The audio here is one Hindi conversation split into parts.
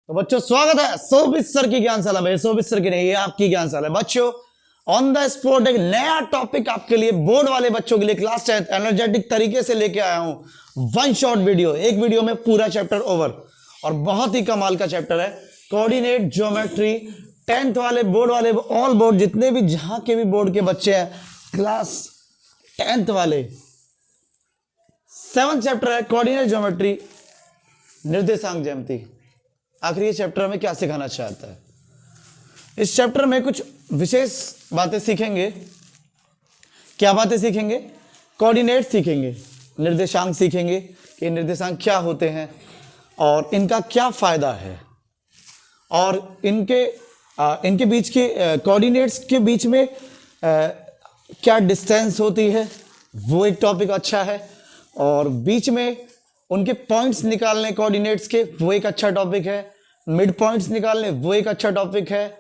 तो बच्चों स्वागत है शोभित सर की ज्ञानशाला में। शोभित सर की नहीं, ये आपकी ज्ञानशाला है। बच्चों ऑन द स्पॉट एक नया टॉपिक आपके लिए, बोर्ड वाले बच्चों के लिए क्लास 10 एनर्जेटिक तरीके से लेके आया हूं। वन शॉट वीडियो, एक वीडियो में पूरा चैप्टर ओवर, और बहुत ही कमाल का चैप्टर है कोऑर्डिनेट ज्योमेट्री। 10th वाले बोर्ड वाले, ऑल बोर्ड, जितने भी जहां के भी बोर्ड के बच्चे हैं, क्लास 10th वाले, 7th चैप्टर है कोऑर्डिनेट ज्योमेट्री, निर्देशांक ज्यामिति। आखिर ये चैप्टर में क्या सिखाना चाहता है? इस चैप्टर में कुछ विशेष बातें सीखेंगे। क्या बातें सीखेंगे? कोऑर्डिनेट सीखेंगे, निर्देशांक सीखेंगे कि निर्देशांक क्या होते हैं और इनका क्या फायदा है, और इनके बीच के कोऑर्डिनेट्स के बीच में क्या डिस्टेंस होती है, वो एक टॉपिक अच्छा है। और बीच में उनके पॉइंट्स निकालने कोऑर्डिनेट्स के, वो एक अच्छा टॉपिक है। मिड पॉइंट्स निकालने, वो एक अच्छा टॉपिक है।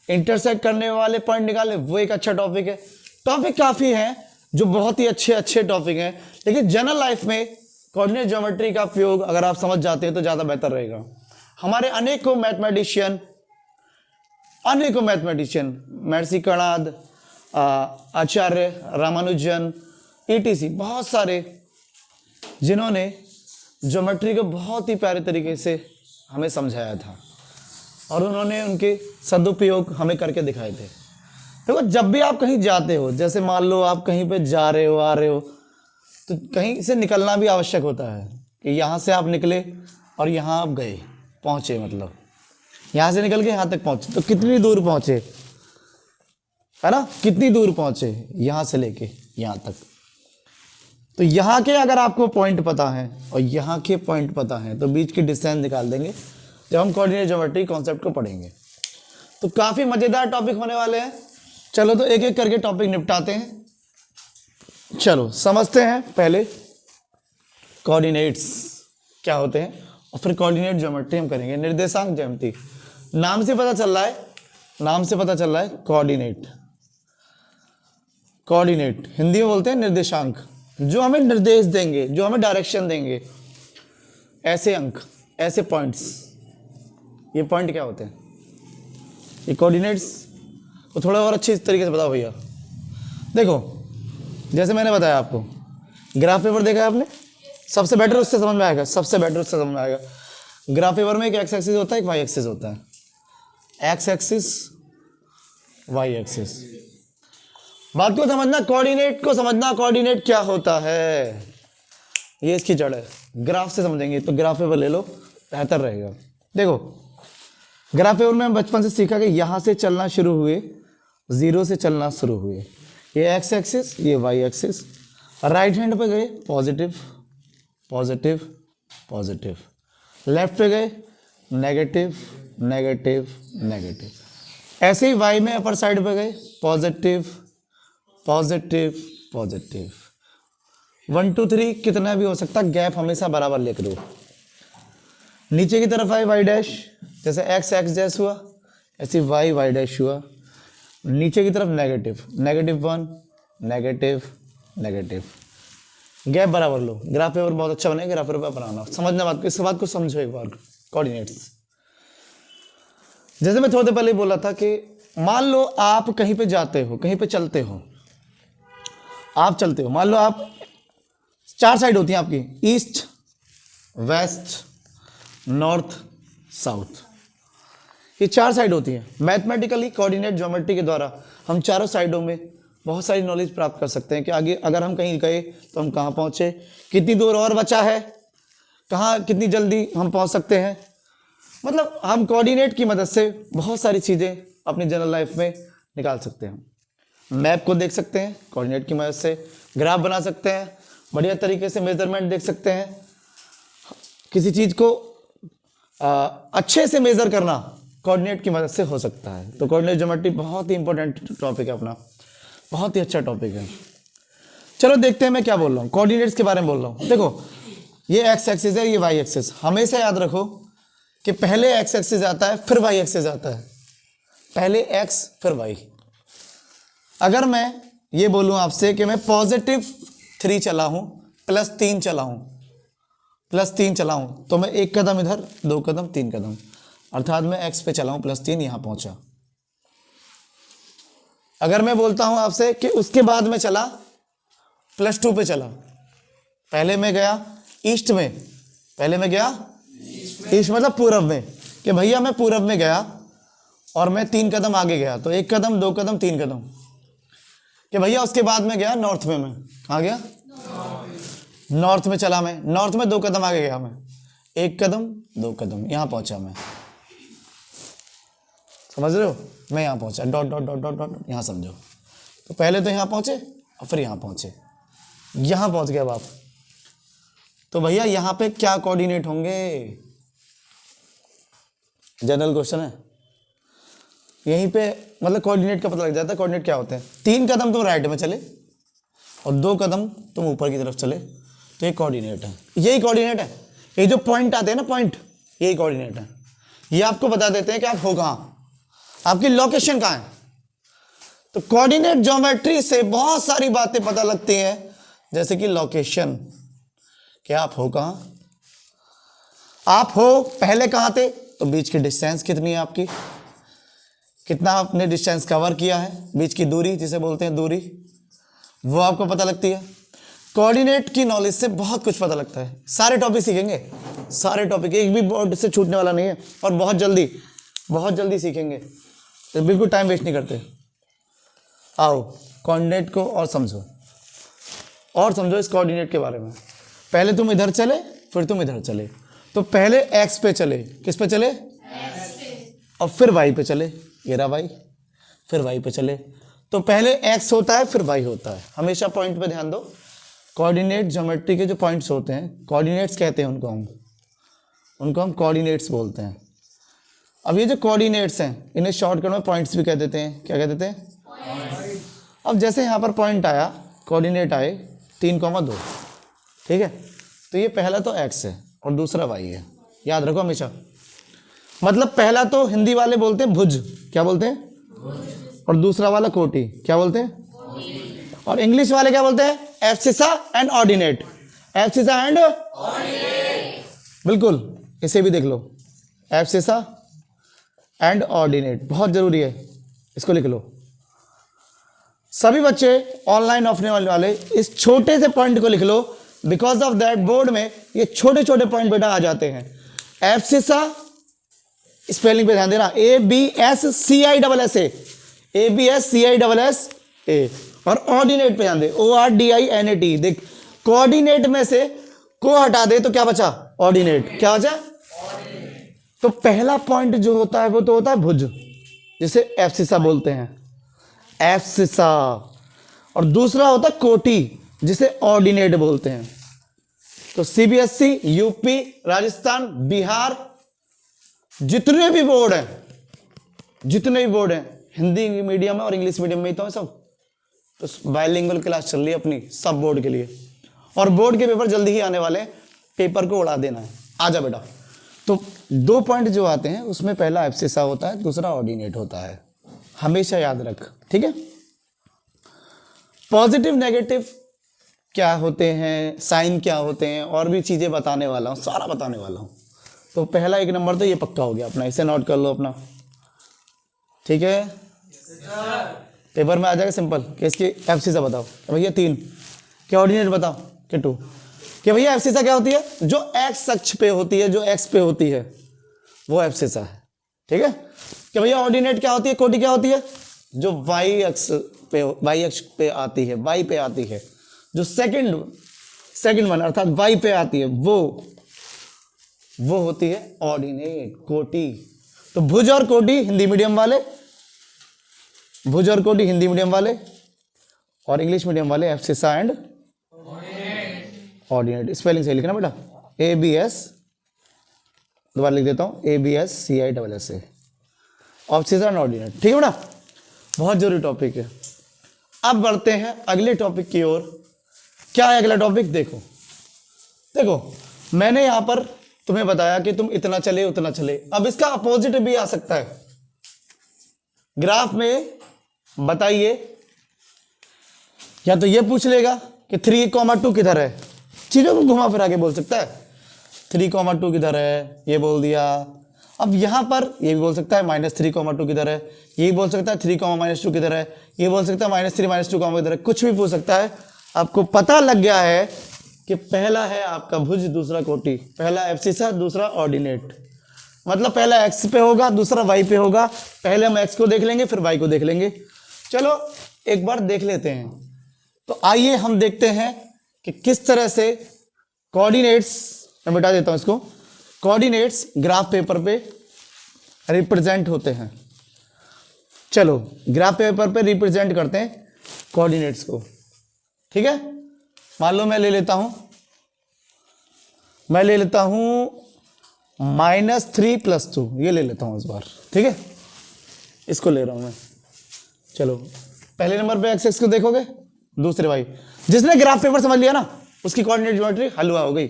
इंटरसेक्ट करने वाले पॉइंट निकालने, वो एक अच्छा टॉपिक है। टॉपिक काफ़ी हैं जो बहुत ही अच्छे अच्छे टॉपिक हैं, लेकिन जनरल लाइफ में कोऑर्डिनेट ज्योमेट्री का उपयोग अगर आप समझ जाते हैं तो ज़्यादा बेहतर रहेगा। हमारे अनेकों मैथमेटिशियन महर्षि कणाद, आचार्य रामानुजन, ETC, बहुत सारे जिन्होंने ज्योमेट्री को बहुत ही प्यारे तरीके से हमें समझाया था, और उन्होंने उनके सदुपयोग हमें करके दिखाए थे। देखो, जब भी आप कहीं जाते हो, जैसे मान लो आप कहीं पे जा रहे हो, आ रहे हो, तो कहीं से निकलना भी आवश्यक होता है कि यहाँ से आप निकले और यहाँ आप गए, पहुँचे, मतलब यहाँ से निकल के यहाँ तक पहुँचे, तो कितनी दूर पहुँचे, है ना? कितनी दूर पहुँचे यहाँ से लेके यहाँ तक। तो यहाँ के अगर आपको पॉइंट पता है और यहाँ के पॉइंट पता है तो बीच की डिस्टेंस निकाल देंगे जब हम कोऑर्डिनेट ज्योमेट्री कॉन्सेप्ट को पढ़ेंगे। तो काफ़ी मज़ेदार टॉपिक होने वाले हैं। चलो तो एक एक करके टॉपिक निपटाते हैं। चलो समझते हैं पहले कोऑर्डिनेट्स क्या होते हैं, और फिर कोऑर्डिनेट ज्योमेट्री हम करेंगे। निर्देशांक ज्यामिति, नाम से पता चल रहा है कोऑर्डिनेट हिंदी में बोलते हैं निर्देशांक, जो हमें निर्देश देंगे, जो हमें डायरेक्शन देंगे। ऐसे अंक, ऐसे पॉइंट्स, ये पॉइंट क्या होते हैं? ये कोऑर्डिनेट्स को थोड़ा और अच्छी तरीके से बताओ भैया। देखो, जैसे मैंने बताया आपको, ग्राफ पेपर देखा है आपने? सबसे बेटर उससे समझ में आएगा। ग्राफ पेपर में एक एक्स एक्सिस होता है, एक वाई एक्सिस होता है। X axis, Y axis. बात को समझना, कोऑर्डिनेट को समझना, कोऑर्डिनेट क्या होता है, ये इसकी जड़ है। ग्राफ से समझेंगे तो ग्राफ पेपर ले लो, बेहतर रहेगा। देखो, ग्राफ पेपर में हम बचपन से सीखा कि यहाँ से चलना शुरू हुए, 0 से चलना शुरू हुए। ये एक्स एक्सिस, ये वाई एक्सिस। राइट हैंड पे गए पॉजिटिव पॉजिटिव पॉजिटिव, लेफ्ट पे गए नेगेटिव नेगेटिव नेगेटिव। ऐसे ही वाई में अपर साइड पे गए पॉजिटिव पॉजिटिव पॉजिटिव। 1 2 3 कितना भी हो सकता, गैप हमेशा बराबर लेकर दो। नीचे की तरफ आए वाई डैश, जैसे एक्स एक्स डैश हुआ, ऐसे वाई वाई डैश हुआ। नीचे की तरफ negative negative 1 negative negative, gap बराबर लो। ग्राफ पेपर बहुत अच्छा बनेगा, ग्राफ पेपर बनाना, समझना बात को, इस बात को समझो एक बार। कोऑर्डिनेट्स, जैसे मैं थोड़ी देर पहले बोला था कि मान लो आप कहीं पे जाते हो, कहीं पे चलते हो, मान लो आप, 4 साइड होती हैं आपकी, ईस्ट वेस्ट नॉर्थ साउथ, ये 4 साइड होती हैं। मैथमेटिकली कोऑर्डिनेट ज्योमेट्री के द्वारा हम चारों साइडों में बहुत सारी नॉलेज प्राप्त कर सकते हैं कि आगे अगर हम कहीं गए तो हम कहाँ पहुँचे, कितनी दूर और बचा है, कहाँ कितनी जल्दी हम पहुँच सकते हैं। मतलब हम कोऑर्डिनेट की मदद से बहुत सारी चीज़ें अपनी जनरल लाइफ में निकाल सकते हैं। मैप को देख सकते हैं कोऑर्डिनेट की मदद से, ग्राफ बना सकते हैं, बढ़िया तरीके से मेजरमेंट देख सकते हैं। किसी चीज़ को अच्छे से मेज़र करना कोऑर्डिनेट की मदद से हो सकता है। तो कोऑर्डिनेट ज्योमेट्री बहुत ही इंपॉर्टेंट टॉपिक है अपना, बहुत ही अच्छा टॉपिक है। चलो देखते हैं मैं क्या बोल रहा हूँ, कोऑर्डिनेट्स के बारे में बोल रहा हूँ। देखो, ये एक्स एक्सिस है, ये वाई एक्सिस। हमेशा याद रखो कि पहले एक्स एक्सिस आता है, फिर वाई एक्सिस आता है। पहले एक्स फिर वाई। अगर मैं ये बोलूँ आपसे कि मैं +3 चला हूँ, +3 चला हूँ, तो मैं 1 कदम इधर, 2 कदम, 3 कदम। अर्थात मैं x पे चला हूं +3 यहां पहुंचा। अगर मैं बोलता हूं आपसे कि उसके बाद में चला +2 पे चला, पहले मैं गया ईस्ट में, पहले मैं गया ईस्ट मतलब पूरब में, कि भैया मैं पूरब में गया और मैं 3 कदम आगे गया, तो 1 कदम 2 कदम 3 कदम, कि भैया उसके बाद में गया नॉर्थ में, मैं कहाँ गया नॉर्थ में चला, मैं नॉर्थ में 2 कदम आगे गया, मैं 1 कदम 2 कदम यहां पहुंचा, मैं समझ रहे हो, मैं यहां पहुंचा, dot dot dot dot dot यहां समझो। तो पहले तो यहां पहुंचे और फिर यहां पहुंचे, यहां पहुंच गया आप, तो भैया यहां पे क्या कोऑर्डिनेट होंगे, जनरल क्वेश्चन है, यहीं पे मतलब कोऑर्डिनेट का पता लग जाता है। कोऑर्डिनेट क्या होते हैं, 3 कदम तुम राइट में चले और 2 कदम तुम ऊपर की तरफ चले, तो ये कोऑर्डिनेट है, यही कोऑर्डिनेट है। ये जो पॉइंट आते हैं ना, पॉइंट, यही कोऑर्डिनेट है। ये आपको बता देते हैं कि आप हो कहाँ, आपकी लोकेशन कहाँ है। तो कोऑर्डिनेट ज्योमेट्री से बहुत सारी बातें पता लगती हैं, जैसे कि लोकेशन, कि आप हो कहाँ, आप हो पहले कहाँ थे, तो बीच की डिस्टेंस कितनी है आपकी, कितना आपने डिस्टेंस कवर किया है, बीच की दूरी जिसे बोलते हैं दूरी, वो आपको पता लगती है। कोऑर्डिनेट की नॉलेज से बहुत कुछ पता लगता है, सारे टॉपिक सीखेंगे, सारे टॉपिक, एक भी बोर्ड से छूटने वाला नहीं है, और बहुत जल्दी सीखेंगे, तो बिल्कुल टाइम वेस्ट नहीं करते। आओ कोऑर्डिनेट को और समझो इस कोऑर्डिनेट के बारे में। पहले तुम इधर चले फिर तुम इधर चले, तो पहले एक्स पे चले, किस पे चले, और फिर वाई पे चले, ये रहा वाई, फिर वाई पे चले, तो पहले एक्स होता है फिर वाई होता है। हमेशा पॉइंट पे ध्यान दो, कोऑर्डिनेट ज्योमेट्री के जो पॉइंट्स होते हैं, कोऑर्डिनेट्स कहते हैं उनको हम कोऑर्डिनेट्स बोलते हैं। अब ये जो कोऑर्डिनेट्स हैं, इन्हें शॉर्टकट में पॉइंट्स भी कह देते हैं, क्या कह देते हैं। अब जैसे यहाँ पर पॉइंट आया, कोऑर्डिनेट आए 3,2, ठीक है, तो ये पहला तो एक्स है और दूसरा वाई है, याद रखो हमेशा। मतलब पहला तो हिंदी वाले बोलते हैं भुज, क्या बोलते हैं, और दूसरा वाला कोटि, क्या बोलते हैं, और इंग्लिश वाले क्या बोलते हैं, abscissa and ordinate, abscissa and बिल्कुल, इसे भी देख लो, एब्सिसा एंड ऑर्डिनेट, बहुत जरूरी है, इसको लिख लो। सभी बच्चे ऑनलाइन ऑफलाइन वाले इस छोटे से पॉइंट को लिख लो, बिकॉज ऑफ दैट बोर्ड में ये छोटे छोटे पॉइंट बेटा आ जाते हैं। एब्सिसा, स्पेलिंग पे ध्यान देना, ABSCISSA, ABSCISSA, और ऑर्डिनेट पे ध्यान दे, ORDINAT। देख कोऑर्डिनेट में से को हटा दे तो क्या बचा, ऑर्डिनेट, क्या बचा, तो पहला पॉइंट जो होता है वो तो होता है भुज, जिसे एब्सिसा बोलते हैं, एब्सिसा, और दूसरा होता है कोटि, जिसे ऑर्डिनेट बोलते हैं। तो CBSE, यूपी, राजस्थान, बिहार, जितने भी बोर्ड हैं, हिंदी मीडियम में और इंग्लिश मीडियम में ही तो है सब, तो बाइलिंगुअल क्लास चल रही है अपनी सब बोर्ड के लिए, और बोर्ड के पेपर जल्दी ही आने वाले, पेपर को उड़ा देना है, आजा बेटा। तो 2 पॉइंट जो आते हैं उसमें पहला एब्सिसा होता है, दूसरा ऑर्डिनेट होता है, हमेशा याद रख, ठीक है। पॉजिटिव नेगेटिव क्या होते हैं, साइन क्या होते हैं, और भी चीजें बताने वाला हूं, सारा बताने वाला हूं। तो पहला 1 नंबर तो ये पक्का हो गया अपना, इसे नोट कर लो अपना, ठीक है। पेपर में आ जाएगा सिंपल कि इसकी एब्सिसा बताओ, भैया 3, क्या ऑर्डिनेट बताओ कि 2, कि भैया एब्सिसा क्या होती है, जो एक्स अक्ष पे होती है, जो एक्स पे होती है वो एब्सिसा है, ठीक है। कि भैया ऑर्डिनेट क्या होती है, कोटि क्या होती है, जो वाई अक्ष पे आती है, वाई पे आती है, जो सेकंड वन अर्थात वाई पे आती है, वो होती है ऑर्डिनेट, कोटि। तो भुज और कोटि हिंदी मीडियम वाले, भुज और कोटि हिंदी मीडियम वाले, और इंग्लिश मीडियम वाले एब्सिसा एंड ऑर्डिनेट। स्पेलिंग सही लिखना बेटा, ABS, दोबारा लिख देता हूं, ABSCISSA, एब्सिसा एंड ऑर्डिनेट, ठीक है बेटा, बहुत जरूरी टॉपिक है। अब बढ़ते हैं अगले टॉपिक की ओर। क्या है अगला टॉपिक, देखो मैंने यहां पर तुम्हें बताया कि तुम इतना चले उतना चले, अब इसका अपोजिट भी आ सकता है। ग्राफ में बताइए, या तो ये पूछ लेगा कि 3,2 किधर है, चीजों को घुमा फिरा के बोल सकता है, 3,2 किधर है, ये बोल दिया। अब यहाँ पर ये भी बोल सकता है -3,2 किधर है, ये भी बोल सकता है 3,-2 किधर है, ये बोल सकता है -3 -2 किधर है, कुछ भी पूछ सकता है। आपको पता लग गया है कि पहला है आपका भुज, दूसरा कोटि, पहला एब्सिसा, दूसरा ऑर्डिनेट। मतलब पहला एक्स पे होगा, दूसरा वाई पे होगा। पहले हम एक्स को देख लेंगे, फिर वाई को देख लेंगे। चलो एक बार देख लेते हैं। तो आइए हम देखते हैं कि किस तरह से कोऑर्डिनेट्स, मैं बता देता हूं इसको, कोऑर्डिनेट्स ग्राफ पेपर पे रिप्रेजेंट होते हैं। चलो ग्राफ पेपर पे रिप्रेजेंट करते हैं कोऑर्डिनेट्स को, ठीक है। मान लो मैं ले लेता हूं -3 + 2, ये ले लेता हूं इस बार, ठीक है। इसको ले रहा हूं मैं। चलो पहले नंबर पे एक्स को देखोगे, दूसरे वाई। जिसने ग्राफ पेपर समझ लिया ना, उसकी कोऑर्डिनेट ज्योमेट्री हलवा हो गई।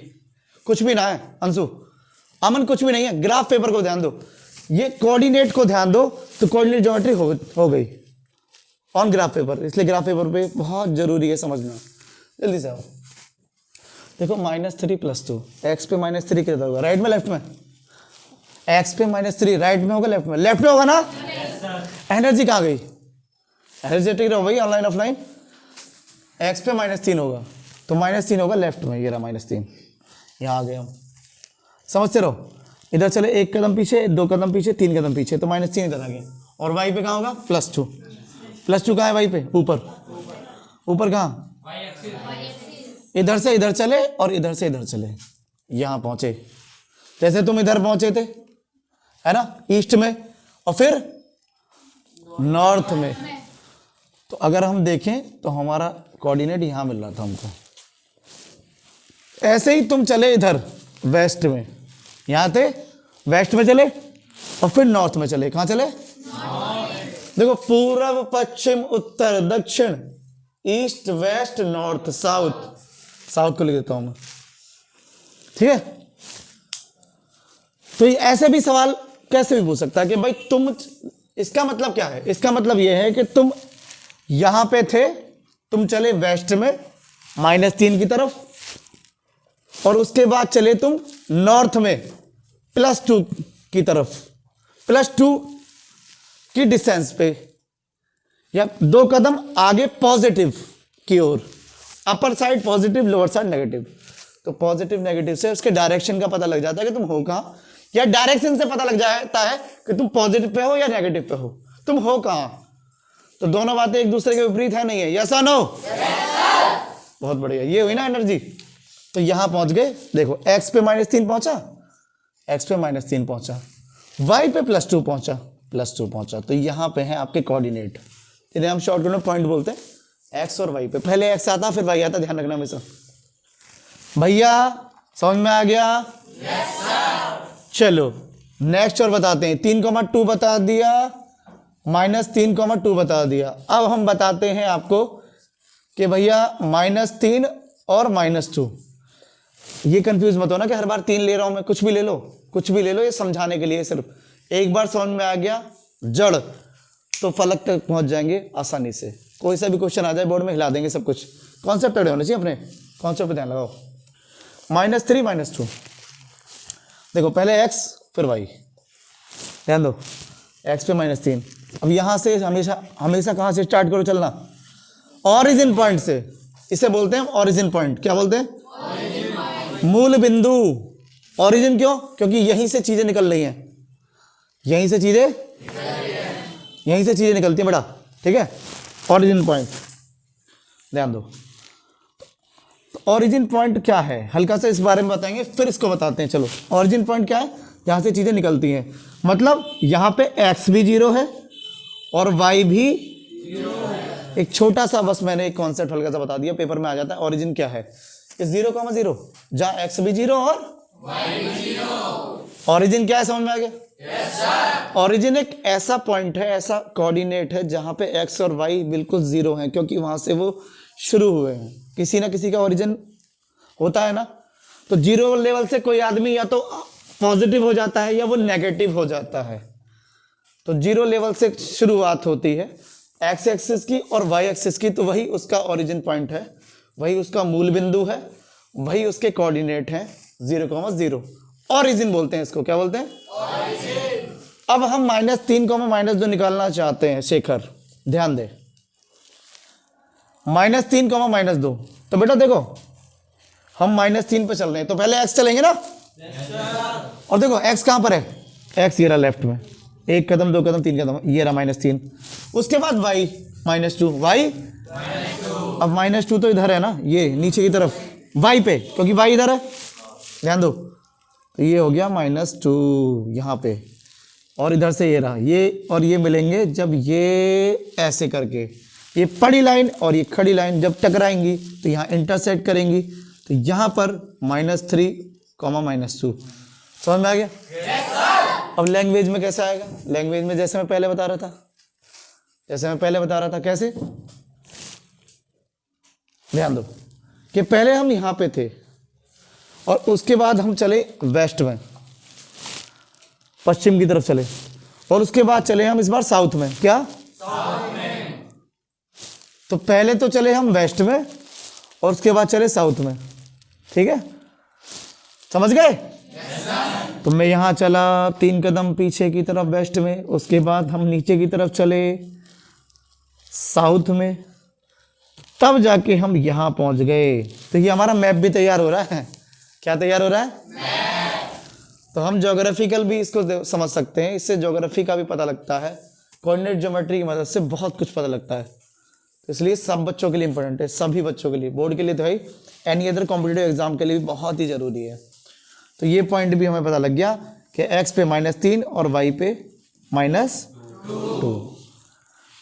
कुछ भी ना है अंशु, अमन, कुछ भी नहीं है। ग्राफ पेपर को ध्यान दो, ये कोऑर्डिनेट को ध्यान दो, तो कोऑर्डिनेट ज्योमेट्री हो गई ऑन ग्राफ पेपर। इसलिए ग्राफ पेपर पे बहुत जरूरी है समझना। जल्दी से आओ, देखो -3 + 2, एक्स पे -3 कितना होगा, राइट में लेफ्ट में? एक्स पे -3 राइट में होगा लेफ्ट में? लेफ्ट में होगा ना। एनर्जी कहाँ गई? एनर्जेटिक रहो भाई, ऑनलाइन ऑफलाइन। एक्स पे -3 होगा, तो -3 होगा लेफ्ट में, ये रहा -3, यहाँ आ गए हम। समझते रहो, इधर चले 1 कदम पीछे, 2 कदम पीछे, 3 कदम पीछे, तो -3 इधर आ गया। और वाई पे कहाँ होगा? +2। +2 कहाँ है वाई पे? ऊपर कहाँ? इधर से इधर चले और इधर से इधर चले, यहां पहुंचे। जैसे तुम इधर पहुंचे थे, है ना, ईस्ट में, और फिर नॉर्थ में। तो अगर हम देखें तो हमारा कोऑर्डिनेट यहां मिल रहा था हमको। ऐसे ही तुम चले इधर वेस्ट में, यहां थे, वेस्ट में चले और फिर नॉर्थ में चले। कहां चले? देखो, पूर्व, पश्चिम, उत्तर, दक्षिण, east, west, north, south. South को लिख देता हूं मैं, ठीक है। तो ऐसे भी सवाल कैसे भी पूछ सकता है कि भाई तुम, इसका मतलब क्या है? इसका मतलब यह है कि तुम यहां पे थे, तुम चले वेस्ट में -3 की तरफ, और उसके बाद चले तुम नॉर्थ में +2 की तरफ, +2 की डिस्टेंस पे, या 2 कदम आगे पॉजिटिव की ओर। Upper side positive, lower side negative. तो पॉजिटिव नेगेटिव से उसके डायरेक्शन का पता लग जाता है कि तुम हो कहां, या डायरेक्शन से पता लग जाता है कि तुम पॉजिटिव पे हो या नेगेटिव पे हो, तुम हो कहां। तो दोनों बातें एक दूसरे के विपरीत है, नहीं है? यस और नो? बहुत बढ़िया, ये हुई ना एनर्जी। तो यहां पहुंच गए। देखो, एक्स पे -3 पहुंचा, एक्स पे -3 पहुंचा, वाई पे +2 पहुंचा, +2 पहुंचा। तो यहां पे है आपके कोऑर्डिनेट, इन्हें हम शॉर्टकट में पॉइंट बोलते हैं। एक्स और वाई पे पहले एक्स आता फिर वाई आता, ध्यान रखना हमेशा। भैया समझ में आ गया? Yes sir. चलो नेक्स्ट और बताते हैं। 3,2 बता दिया, -3,2 बता दिया। अब हम बताते हैं आपको कि भैया -3 और -2। ये कंफ्यूज मत होना कि हर बार 3 ले रहा हूं मैं। कुछ भी ले लो, कुछ भी ले लो, ये समझाने के लिए सिर्फ। एक बार समझ में आ गया जड़, तो फलक तक पहुंच जाएंगे आसानी से। कोई सा भी क्वेश्चन आ जाए बोर्ड में हिला देंगे सब कुछ। कॉन्सेप्ट तगड़े होने चाहिए अपने, कॉन्सेप्ट पे ध्यान लगाओ। -3 -2, देखो पहले x फिर y, ध्यान दो। x पे -3। अब यहां से हमेशा कहां से स्टार्ट करो चलना? ऑरिजिन पॉइंट से। इसे बोलते हैं ऑरिजिन पॉइंट। क्या बोलते हैं? मूल बिंदु। ऑरिजिन क्यों? क्योंकि यहीं से चीजें निकल रही हैं, यहीं से चीजें निकलती हैं बेटा, ठीक है। ऑरिजिन पॉइंट ध्यान दो। ऑरिजिन पॉइंट क्या है, हल्का सा इस बारे में बताएंगे, फिर इसको बताते हैं। चलो, ऑरिजिन पॉइंट क्या है? जहां से चीजें निकलती हैं। मतलब यहां पे x भी 0 है और y भी 0 है। एक छोटा सा, बस मैंने एक कॉन्सेप्ट हल्का सा बता दिया, पेपर में आ जाता है। ऑरिजिन क्या है? 0,0, जहां x भी 0 और y भी 0। ऑरिजिन क्या है, समझ में आ गया? Yes sir. ऑरिजिन एक ऐसा पॉइंट है, ऐसा कोऑर्डिनेट है जहां पे x और y बिल्कुल 0 हैं, क्योंकि वहां से वो शुरू हुए हैं। किसी ना किसी का ओरिजिन होता है ना। तो 0 लेवल से कोई आदमी या तो पॉजिटिव हो जाता है या वो नेगेटिव हो जाता है। तो 0 लेवल से शुरुआत होती है एक्स एक्सिस की और वाई एक्सिस की। तो वही उसका ओरिजिन पॉइंट है, वही उसका मूल बिंदु है, वही उसके कोऑर्डिनेट हैं 0,0। ऑरिजिन बोलते हैं इसको, क्या बोलते हैं? ऑरिजिन। अब हम -3 -2 निकालना चाहते हैं शेखर, ध्यान दे। -3 -2, तो बेटा देखो हम -3 पे चल रहे हैं, तो पहले x चलेंगे ना। और देखो x कहां पर है? x ये रहा लेफ्ट में, 1 कदम 2 कदम 3 कदम, ये रहा -3। उसके बाद y -2, y अब -2 तो इधर है ना, ये नीचे की तरफ y पे, क्योंकि y इधर है, ध्यान दो। तो ये हो गया -2 यहाँ पे, और इधर से ये रहा, ये और ये मिलेंगे जब ये ऐसे करके, ये पड़ी लाइन और ये खड़ी लाइन जब टकराएंगी तो यहाँ इंटरसेक्ट करेंगी, तो यहाँ पर -3 -2। समझ में आ गया? अब लैंग्वेज में कैसे आएगा? लैंग्वेज में जैसे मैं पहले बता रहा था, कैसे? ध्यान दो कि पहले हम यहाँ पे थे और उसके बाद हम चले वेस्ट में, पश्चिम की तरफ चले, और उसके बाद चले हम इस बार साउथ में। क्या? साउथ में। तो पहले तो चले हम वेस्ट में और उसके बाद चले साउथ में, ठीक है? समझ गए? तो मैं यहां चला 3 कदम पीछे की तरफ वेस्ट में, उसके बाद हम नीचे की तरफ चले साउथ में, तब जाके हम यहां पहुंच गए। तो ये हमारा मैप भी तैयार हो रहा है। क्या तैयार हो रहा है? मैप। तो हम ज्योग्राफिकल भी इसको समझ सकते हैं, इससे ज्योग्राफी का भी पता लगता है, कोऑर्डिनेट ज्योमेट्री की मदद से बहुत कुछ पता लगता है। तो इसलिए सब बच्चों के लिए इंपॉर्टेंट है, सभी बच्चों के लिए, बोर्ड के लिए तो भाई, एनी अदर कॉम्पिटिटिव एग्जाम के लिए भी बहुत ही जरूरी है। तो ये पॉइंट भी हमें पता लग गया कि x पे -3 और y पे -2,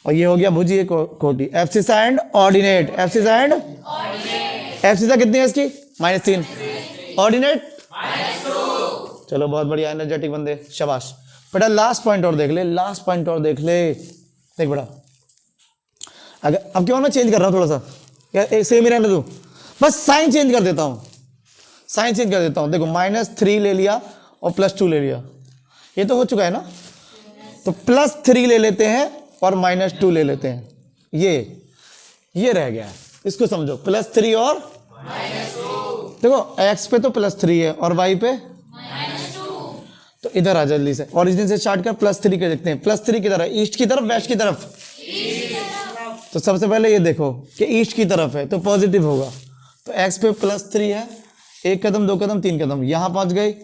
और ये हो गया भुजीय कोटि। एब्सिसा एंड ऑर्डिनेट, एब्सिसा कितनी है इसकी? -3, ऑर्डिनेट -2। चलो बहुत बढ़िया, एनर्जेटिक बंदे, शाबाश बेटा। लास्ट पॉइंट और देख ले, देख बेटा, अगर अब क्यों मैं चेंज कर रहा हूँ थोड़ा सा, या सेम ही रहने दूं, बस साइन चेंज कर देता हूँ, देखो -3 ले लिया और +2 ले लिया, ये तो हो चुका है ना। तो +3 ले लेते हैं और -2 ले लेते हैं, ये रह गया है, इसको समझो। +3 और -2, देखो x पे तो +3 है और y पे -2, तो इधर आ जल्दी से, ओरिजिन से स्टार्ट कर, +3 के देखते हैं। +3 किधर है? ईस्ट की तरफ, वेस्ट की तरफ? तो सबसे पहले ये देखो कि ईस्ट की तरफ है तो पॉजिटिव होगा, तो x पे +3 है, 1 कदम 2 कदम 3 कदम यहां पहुंच गए।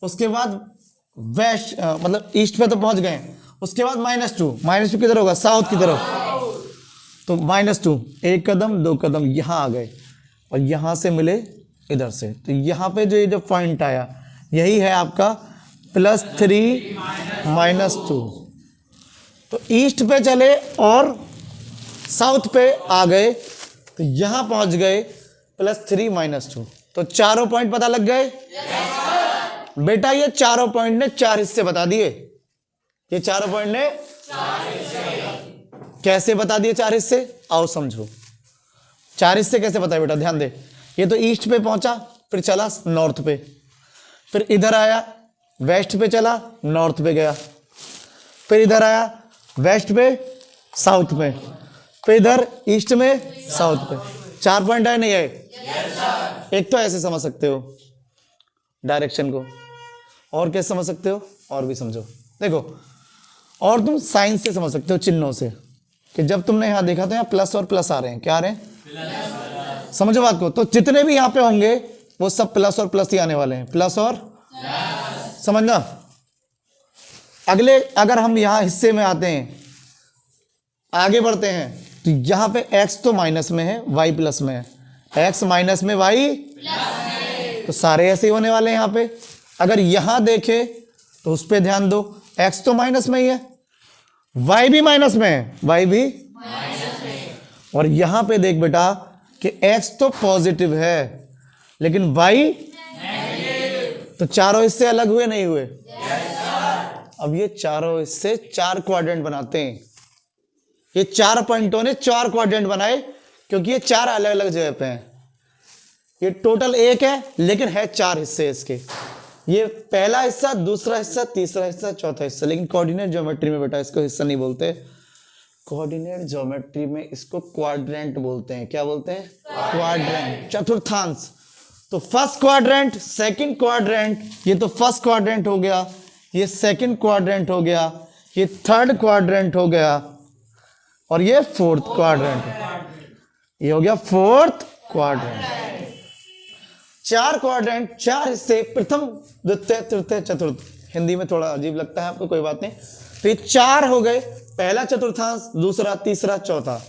उसके बाद वेस्ट मतलब ईस्ट पे तो पहुंच गए, उसके बाद -2 किधर होगा? साउथ की तरफ, तो -2, 1 कदम 2 कदम यहां आ गए और यहां से मिले इधर से, तो यहां पे जो ये जो पॉइंट आया यही है आपका +3 -2। तो ईस्ट पे चले और साउथ पे आ गए, तो यहां पहुंच गए +3 -2। तो चारों पॉइंट पता लग गए? बेटा ये चारों पॉइंट ने 4 हिस्से बता दिए, ये चारों पॉइंट ने 4 हिस्से। कैसे बता दिए 4 हिस्से? आओ समझो। 4 हिस्से कैसे बताए बेटा, ध्यान दे। ये तो ईस्ट पे पहुंचा, फिर चला नॉर्थ पे, फिर इधर आया वेस्ट पे, चला नॉर्थ पे गया, फिर इधर आया वेस्ट पे साउथ में, फिर इधर ईस्ट में साउथ पे। 4 पॉइंट आए नहीं आए? एक तो ऐसे समझ सकते हो डायरेक्शन को, और कैसे समझ सकते हो? और भी समझो, देखो, और तुम साइंस से समझ सकते हो, चिन्हों से, कि जब तुमने यहां देखा तो यहाँ प्लस और प्लस आ रहे हैं, क्या आ रहे हैं? समझो बात को। तो जितने भी यहाँ पे होंगे वो सब प्लस और प्लस ही आने वाले हैं, प्लस और समझना। अगले अगर हम यहाँ हिस्से में आते हैं, आगे बढ़ते हैं, तो यहाँ पे x तो माइनस में है, y प्लस में है, x माइनस में y प्लस में, तो सारे ऐसे ही होने वाले हैं यहाँ पे। अगर यहाँ देखे तो उस पर ध्यान दो, x तो माइनस में ही है, y भी माइनस में है, y भी माइनस में, और यहाँ पे देख बेटा कि x तो पॉजिटिव है लेकिन y नेगेटिव, तो चारों हिस्से अलग हुए नहीं हुए? अब ये चारों हिस्से 4 क्वाड्रेंट बनाते हैं, ये 4 पॉइंटों ने 4 क्वाड्रेंट बनाए, क्योंकि ये 4 अलग अलग जगह पे हैं। ये टोटल 1 है लेकिन है 4 हिस्से इसके, ये पहला हिस्सा, दूसरा हिस्सा, तीसरा हिस्सा, चौथा हिस्सा। लेकिन कोऑर्डिनेट ज्योमेट्री में बेटा इसको हिस्सा नहीं बोलते, कोऑर्डिनेट ज्योमेट्री में इसको क्वाड्रेंट बोलते हैं। क्या बोलते हैं? क्वाड्रेंट, चतुर्थांश। तो फर्स्ट क्वाड्रेंट, सेकंड क्वाड्रेंट, ये तो फर्स्ट क्वाड्रेंट हो गया, ये सेकंड क्वाड्रेंट हो गया, ये थर्ड क्वाड्रेंट हो गया, और ये फोर्थ क्वाड्रेंट, ये हो गया फोर्थ क्वाड्रेंट। 4 क्वाड्रेंट, 4 हिस्से, प्रथम द्वितीय तृतीय चतुर्थ। हिंदी में थोड़ा अजीब लगता है आपको, कोई बात नहीं। तो ये 4 हो गए, पहला चतुर्थांश, दूसरा, तीसरा, चौथा।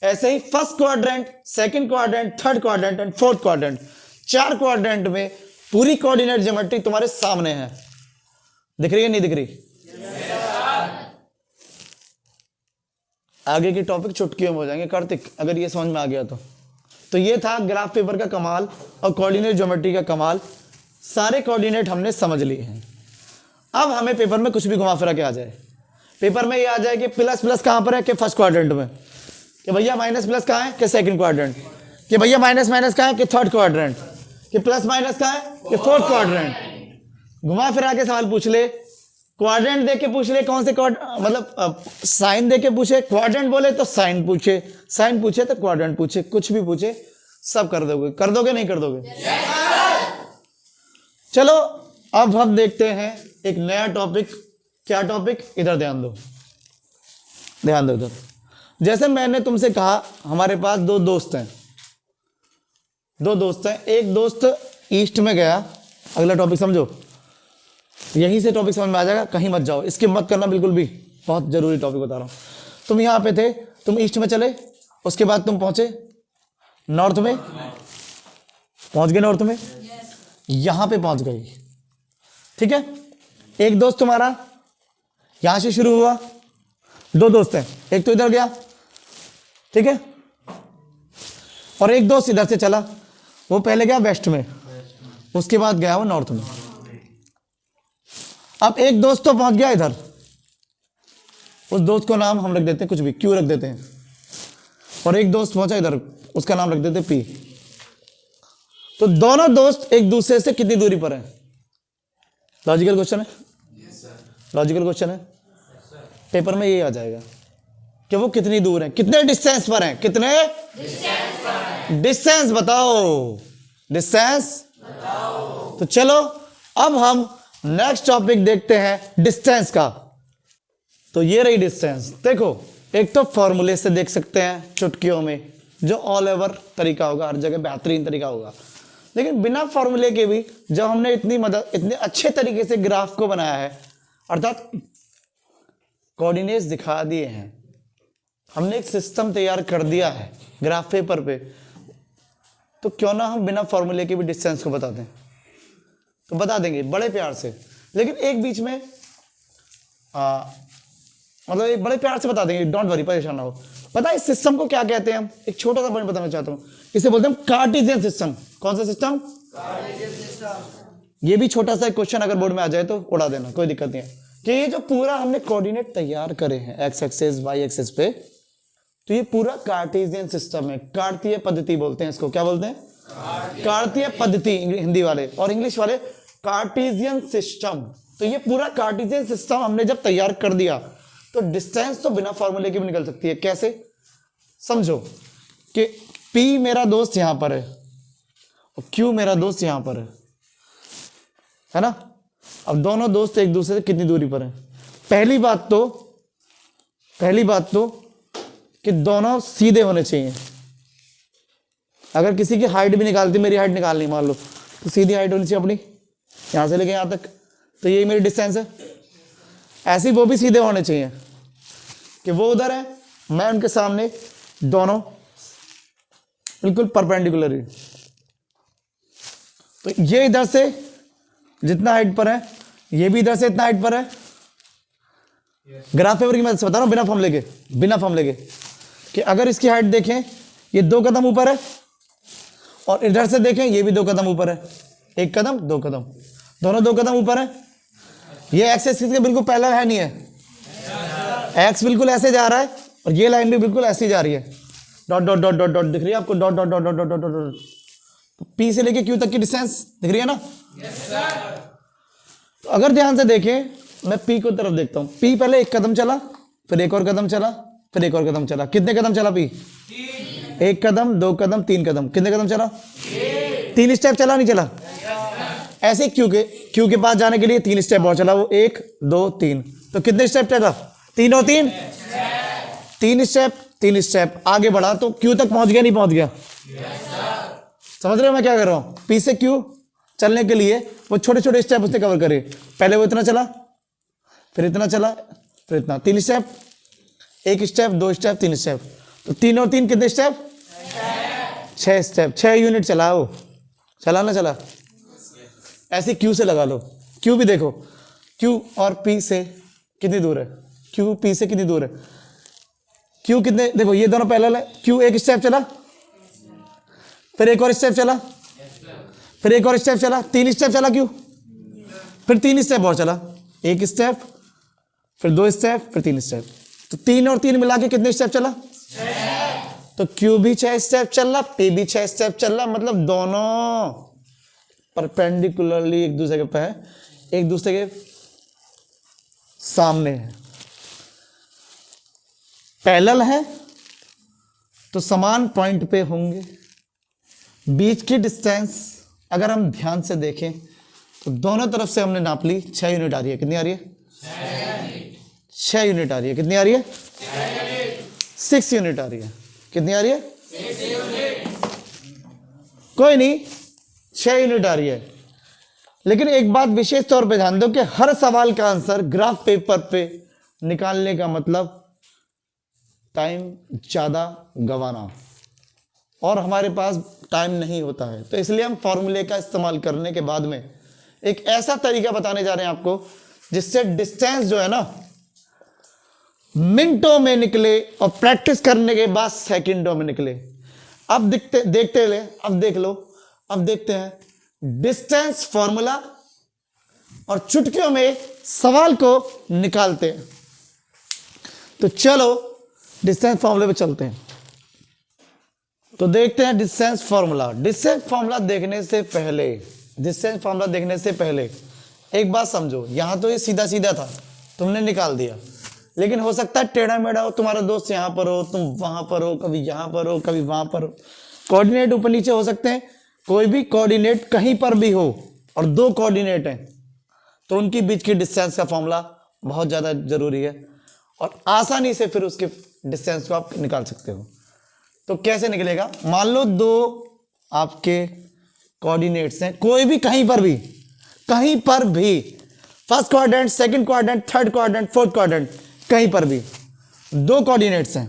ऐसे ही first quadrant, second quadrant, third quadrant and fourth quadrant. 4 quadrant में पूरी कोऑर्डिनेट ज्योमेट्री तुम्हारे सामने है। दिख रही है नहीं दिख रही? आगे की टॉपिक चुटकियों में हो जाएंगे कार्तिक, अगर ये समझ में आ गया तो ये था ग्राफ पेपर का कमाल और कोऑर्डिनेट ज्योमेट्री का कमाल। सारे कोऑर्डिनेट हमने समझ लिए हैं। अब हमें पेपर में कुछ भी घुमा फिरा के आ जाए, पेपर में ये आ जाए कि प्लस प्लस कहां पर है, कि फर्स्ट क्वाड्रेंट में, कि भैया माइनस प्लस कहां है, कि सेकंड क्वाड्रेंट, कि भैया माइनस माइनस कहां है, कि थर्ड क्वाड्रेंट, कि प्लस माइनस कहां है, कि फोर्थ क्वाड्रेंट। घुमा फिरा के सवाल पूछ ले, क्वाड्रेंट देके पूछ ले, कौन से मतलब साइन देके पूछे, क्वाड्रेंट बोले तो साइन पूछे, साइन पूछे तो क्वाड्रेंट पूछे, कुछ भी पूछे सब कर दोगे नहीं कर दोगे? चलो अब हम देखते हैं एक नया टॉपिक। क्या टॉपिक? इधर ध्यान दो, ध्यान दो इधर। जैसे मैंने तुमसे कहा हमारे पास 2 दोस्त हैं, 2 दोस्त हैं। एक दोस्त ईस्ट में गया, अगला टॉपिक समझो, यहीं से टॉपिक समझ में आ जाएगा, कहीं मत जाओ, इसके मत करना बिल्कुल भी, बहुत जरूरी टॉपिक बता रहा हूं। तुम यहां पे थे, तुम ईस्ट में चले, उसके बाद तुम पहुंचे नॉर्थ में, पहुंच गए नॉर्थ में, यहां पे पहुंच गए, ठीक है। एक दोस्त तुम्हारा यहां से शुरू हुआ, 2 दोस्त हैं, एक तो इधर गया, ठीक है, और एक दोस्त इधर से चला, वो पहले गया वेस्ट में, उसके बाद गया वो नॉर्थ में। अब एक दोस्त तो पहुंच गया इधर, उस दोस्त को नाम हम रख देते हैं कुछ भी, क्यू रख देते हैं, और एक दोस्त पहुंचा इधर, उसका नाम रख देते पी। तो दोनों दोस्त एक दूसरे से कितनी दूरी पर हैं? लॉजिकल क्वेश्चन है, लॉजिकल क्वेश्चन है। पेपर में ये आ जाएगा कि वो कितनी दूर हैं, कितने डिस्टेंस पर हैं, कितने डिस्टेंस बताओ, डिस्टेंस बताओ। तो चलो अब हम नेक्स्ट टॉपिक देखते हैं डिस्टेंस का। तो ये रही डिस्टेंस। देखो एक तो फॉर्मूले से देख सकते हैं चुटकियों में, जो ऑल ओवर तरीका होगा, हर जगह बेहतरीन तरीका होगा। लेकिन बिना फॉर्मूले के भी जब हमने इतने अच्छे तरीके से ग्राफ को बनाया है, अर्थात कोऑर्डिनेट्स दिखा दिए हैं, हमने एक सिस्टम तैयार कर दिया है ग्राफ पेपर पे, तो क्यों ना हम बिना फॉर्मूले के भी डिस्टेंस को बता दें? तो बता देंगे बड़े प्यार से। लेकिन एक बीच में मतलब एक बड़े प्यार से बता देंगे, डोंट वरी, परेशान ना हो। पता है इस सिस्टम को क्या कहते हैं? हम एक छोटा सा पॉइंट बताना चाहता हूं, इसे बोलते हैं कार्टेशियन सिस्टम। कौन सा सिस्टम? Cartesian system. ये भी छोटा सा क्वेश्चन अगर बोर्ड में आ जाए तो उड़ा देना, कोई दिक्कत नहीं है। कि ये जो पूरा हमने कोऑर्डिनेट तैयार करे हैं एक्स एक्सिस वाई एक्सिस पे, तो ये पूरा कार्टेशियन सिस्टम है। कार्तीय पद्धति बोलते हैं इसको। क्या बोलते हैं? कार्तीय पद्धति हिंदी वाले, और इंग्लिश वाले कार्टेशियन सिस्टम। तो ये पूरा कार्टेशियन सिस्टम हमने जब तैयार कर दिया, तो डिस्टेंस तो बिना फॉर्मूले के भी निकल सकती है। कैसे? समझो कि P मेरा दोस्त यहां पर है और Q मेरा दोस्त यहां पर है ना। अब दोनों दोस्त एक दूसरे से कितनी दूरी पर हैं? पहली बात तो कि दोनों सीधे होने चाहिए। अगर किसी की हाइट भी निकालती, मेरी हाइट निकालनी मान लो, तो सीधी हाइट होनी चाहिए अपनी, यहां से लेके यहां तक, तो यही मेरी डिस्टेंस है। ऐसे वो भी सीधे होने चाहिए कि वो उधर है, मैं उनके सामने, दोनों बिल्कुल परपेंडिकुलर ही। तो ये इधर से जितना हाइट पर है, ये भी इधर से इतना हाइट पर है। ग्राफ पेपर की मदद से बता रहा हूं, बिना फॉर्मूले के, कि अगर इसकी हाइट देखें, ये 2 कदम ऊपर है, और इधर से देखें ये भी 2 कदम ऊपर है। 1 कदम 2 कदम, दोनों 2 कदम ऊपर है। ये एक्स एक्सिस के बिल्कुल पैरेलल है, नहीं है? एक्स बिल्कुल ऐसे जा रहा है और ये लाइन भी बिल्कुल ऐसी जा रही है। Dot dot dot dot dot दिख रही है आपको? Dot dot dot dot dot dot dot. P से लेके क्यू तक की डिस्टेंस दिख रही है ना? तो अगर ध्यान से देखें, मैं पी को तरफ देखता हूं। पी पहले 1 कदम चला, फिर 1 और कदम चला, फिर 1 और कदम चला। कितने कदम चला पी? एक कदम, दो कदम, तीन कदम, कितने कदम चला? तीन स्टेप चला, नहीं चला? ऐसे क्यू के पास जाने के लिए तीन स्टेप और चला, वो एक दो तीन, तो कितने स्टेप चला? तीन और तीन, तीन स्टेप आगे बढ़ा तो क्यू तक पहुंच गया, नहीं पहुंच गया? समझ रहे हो मैं क्या कर रहा हूं? पी से क्यू चलने के लिए वो छोटे छोटे स्टेप उसने कवर करे। पहले वो इतना चला, फिर इतना चला, फिर इतना, तीन स्टेप, एक स्टेप, दो स्टेप, तीन स्टेप, तो तीन और तीन कितने स्टेप? 6 स्टेप, 6 यूनिट चला वो, चला ना चला? ऐसे क्यू से लगा लो, क्यू भी देखो, क्यू और पी से कितनी दूर है? क्यू पी से कितनी दूर है? क्यू कितने, देखो ये दोनों पैरेलल है, क्यू एक स्टेप चला, फिर एक और स्टेप चला, फिर एक और स्टेप चला, तीन स्टेप चला क्यू, फिर तीन स्टेप और चला, एक स्टेप, फिर दो स्टेप, फिर तीन स्टेप, तो तीन और तीन मिला के कितने स्टेप चला? तो क्यू भी 6 स्टेप चल रहा, पी भी 6 स्टेप चल रहा, मतलब दोनों परपेंडिकुलरली एक दूसरे के पे है, एक दूसरे के सामने है, पैरेलल है तो समान पॉइंट पे होंगे। बीच की डिस्टेंस अगर हम ध्यान से देखें तो दोनों तरफ से हमने नाप ली, 6 यूनिट आ रही है, कितनी आ रही है? 6 यूनिट आ रही है, कितनी आ रही है? 6 यूनिट आ रही है, कितनी आ रही है? 6 यूनिट। कोई नहीं, 6 यूनिट आ रही है, लेकिन एक बात विशेष तौर पे ध्यान दो कि हर सवाल का आंसर ग्राफ पेपर पे निकालने का मतलब टाइम ज्यादा गंवाना, और हमारे पास टाइम नहीं होता है, तो इसलिए हम फॉर्मूले का इस्तेमाल करने के बाद में एक ऐसा तरीका बताने जा रहे हैं आपको जिससे डिस्टेंस जो है ना मिनटों में निकले और प्रैक्टिस करने के बाद सेकंडों में निकले। अब देखते ले, अब देख लो, अब देखते हैं डिस्टेंस फॉर्मूला और चुटकियों में सवाल को निकालते हैं। तो चलो डिस्टेंस फॉर्मूले पे चलते हैं, तो देखते हैं डिस्टेंस फॉर्मूला। डिस्टेंस फॉर्मूला देखने से पहले एक बात समझो, यहां तो ये सीधा सीधा था, तुमने निकाल दिया, लेकिन हो सकता है टेढ़ा मेढ़ा हो, तुम्हारा दोस्त यहां पर हो, तुम वहां पर हो, कभी यहां पर हो, कभी वहां पर हो, कोऑर्डिनेट ऊपर नीचे हो सकते हैं, कोई भी कोऑर्डिनेट कहीं पर भी हो और दो कोऑर्डिनेट हैं तो उनकी बीच की डिस्टेंस का फॉर्मूला बहुत ज़्यादा जरूरी है, और आसानी से फिर उसके डिस्टेंस को आप निकाल सकते हो। तो कैसे निकलेगा? मान लो दो आपके कोऑर्डिनेट्स हैं, कोई भी कहीं पर भी, first quadrant, second quadrant, third quadrant, fourth quadrant, कहीं पर भी दो कोऑर्डिनेट्स हैं,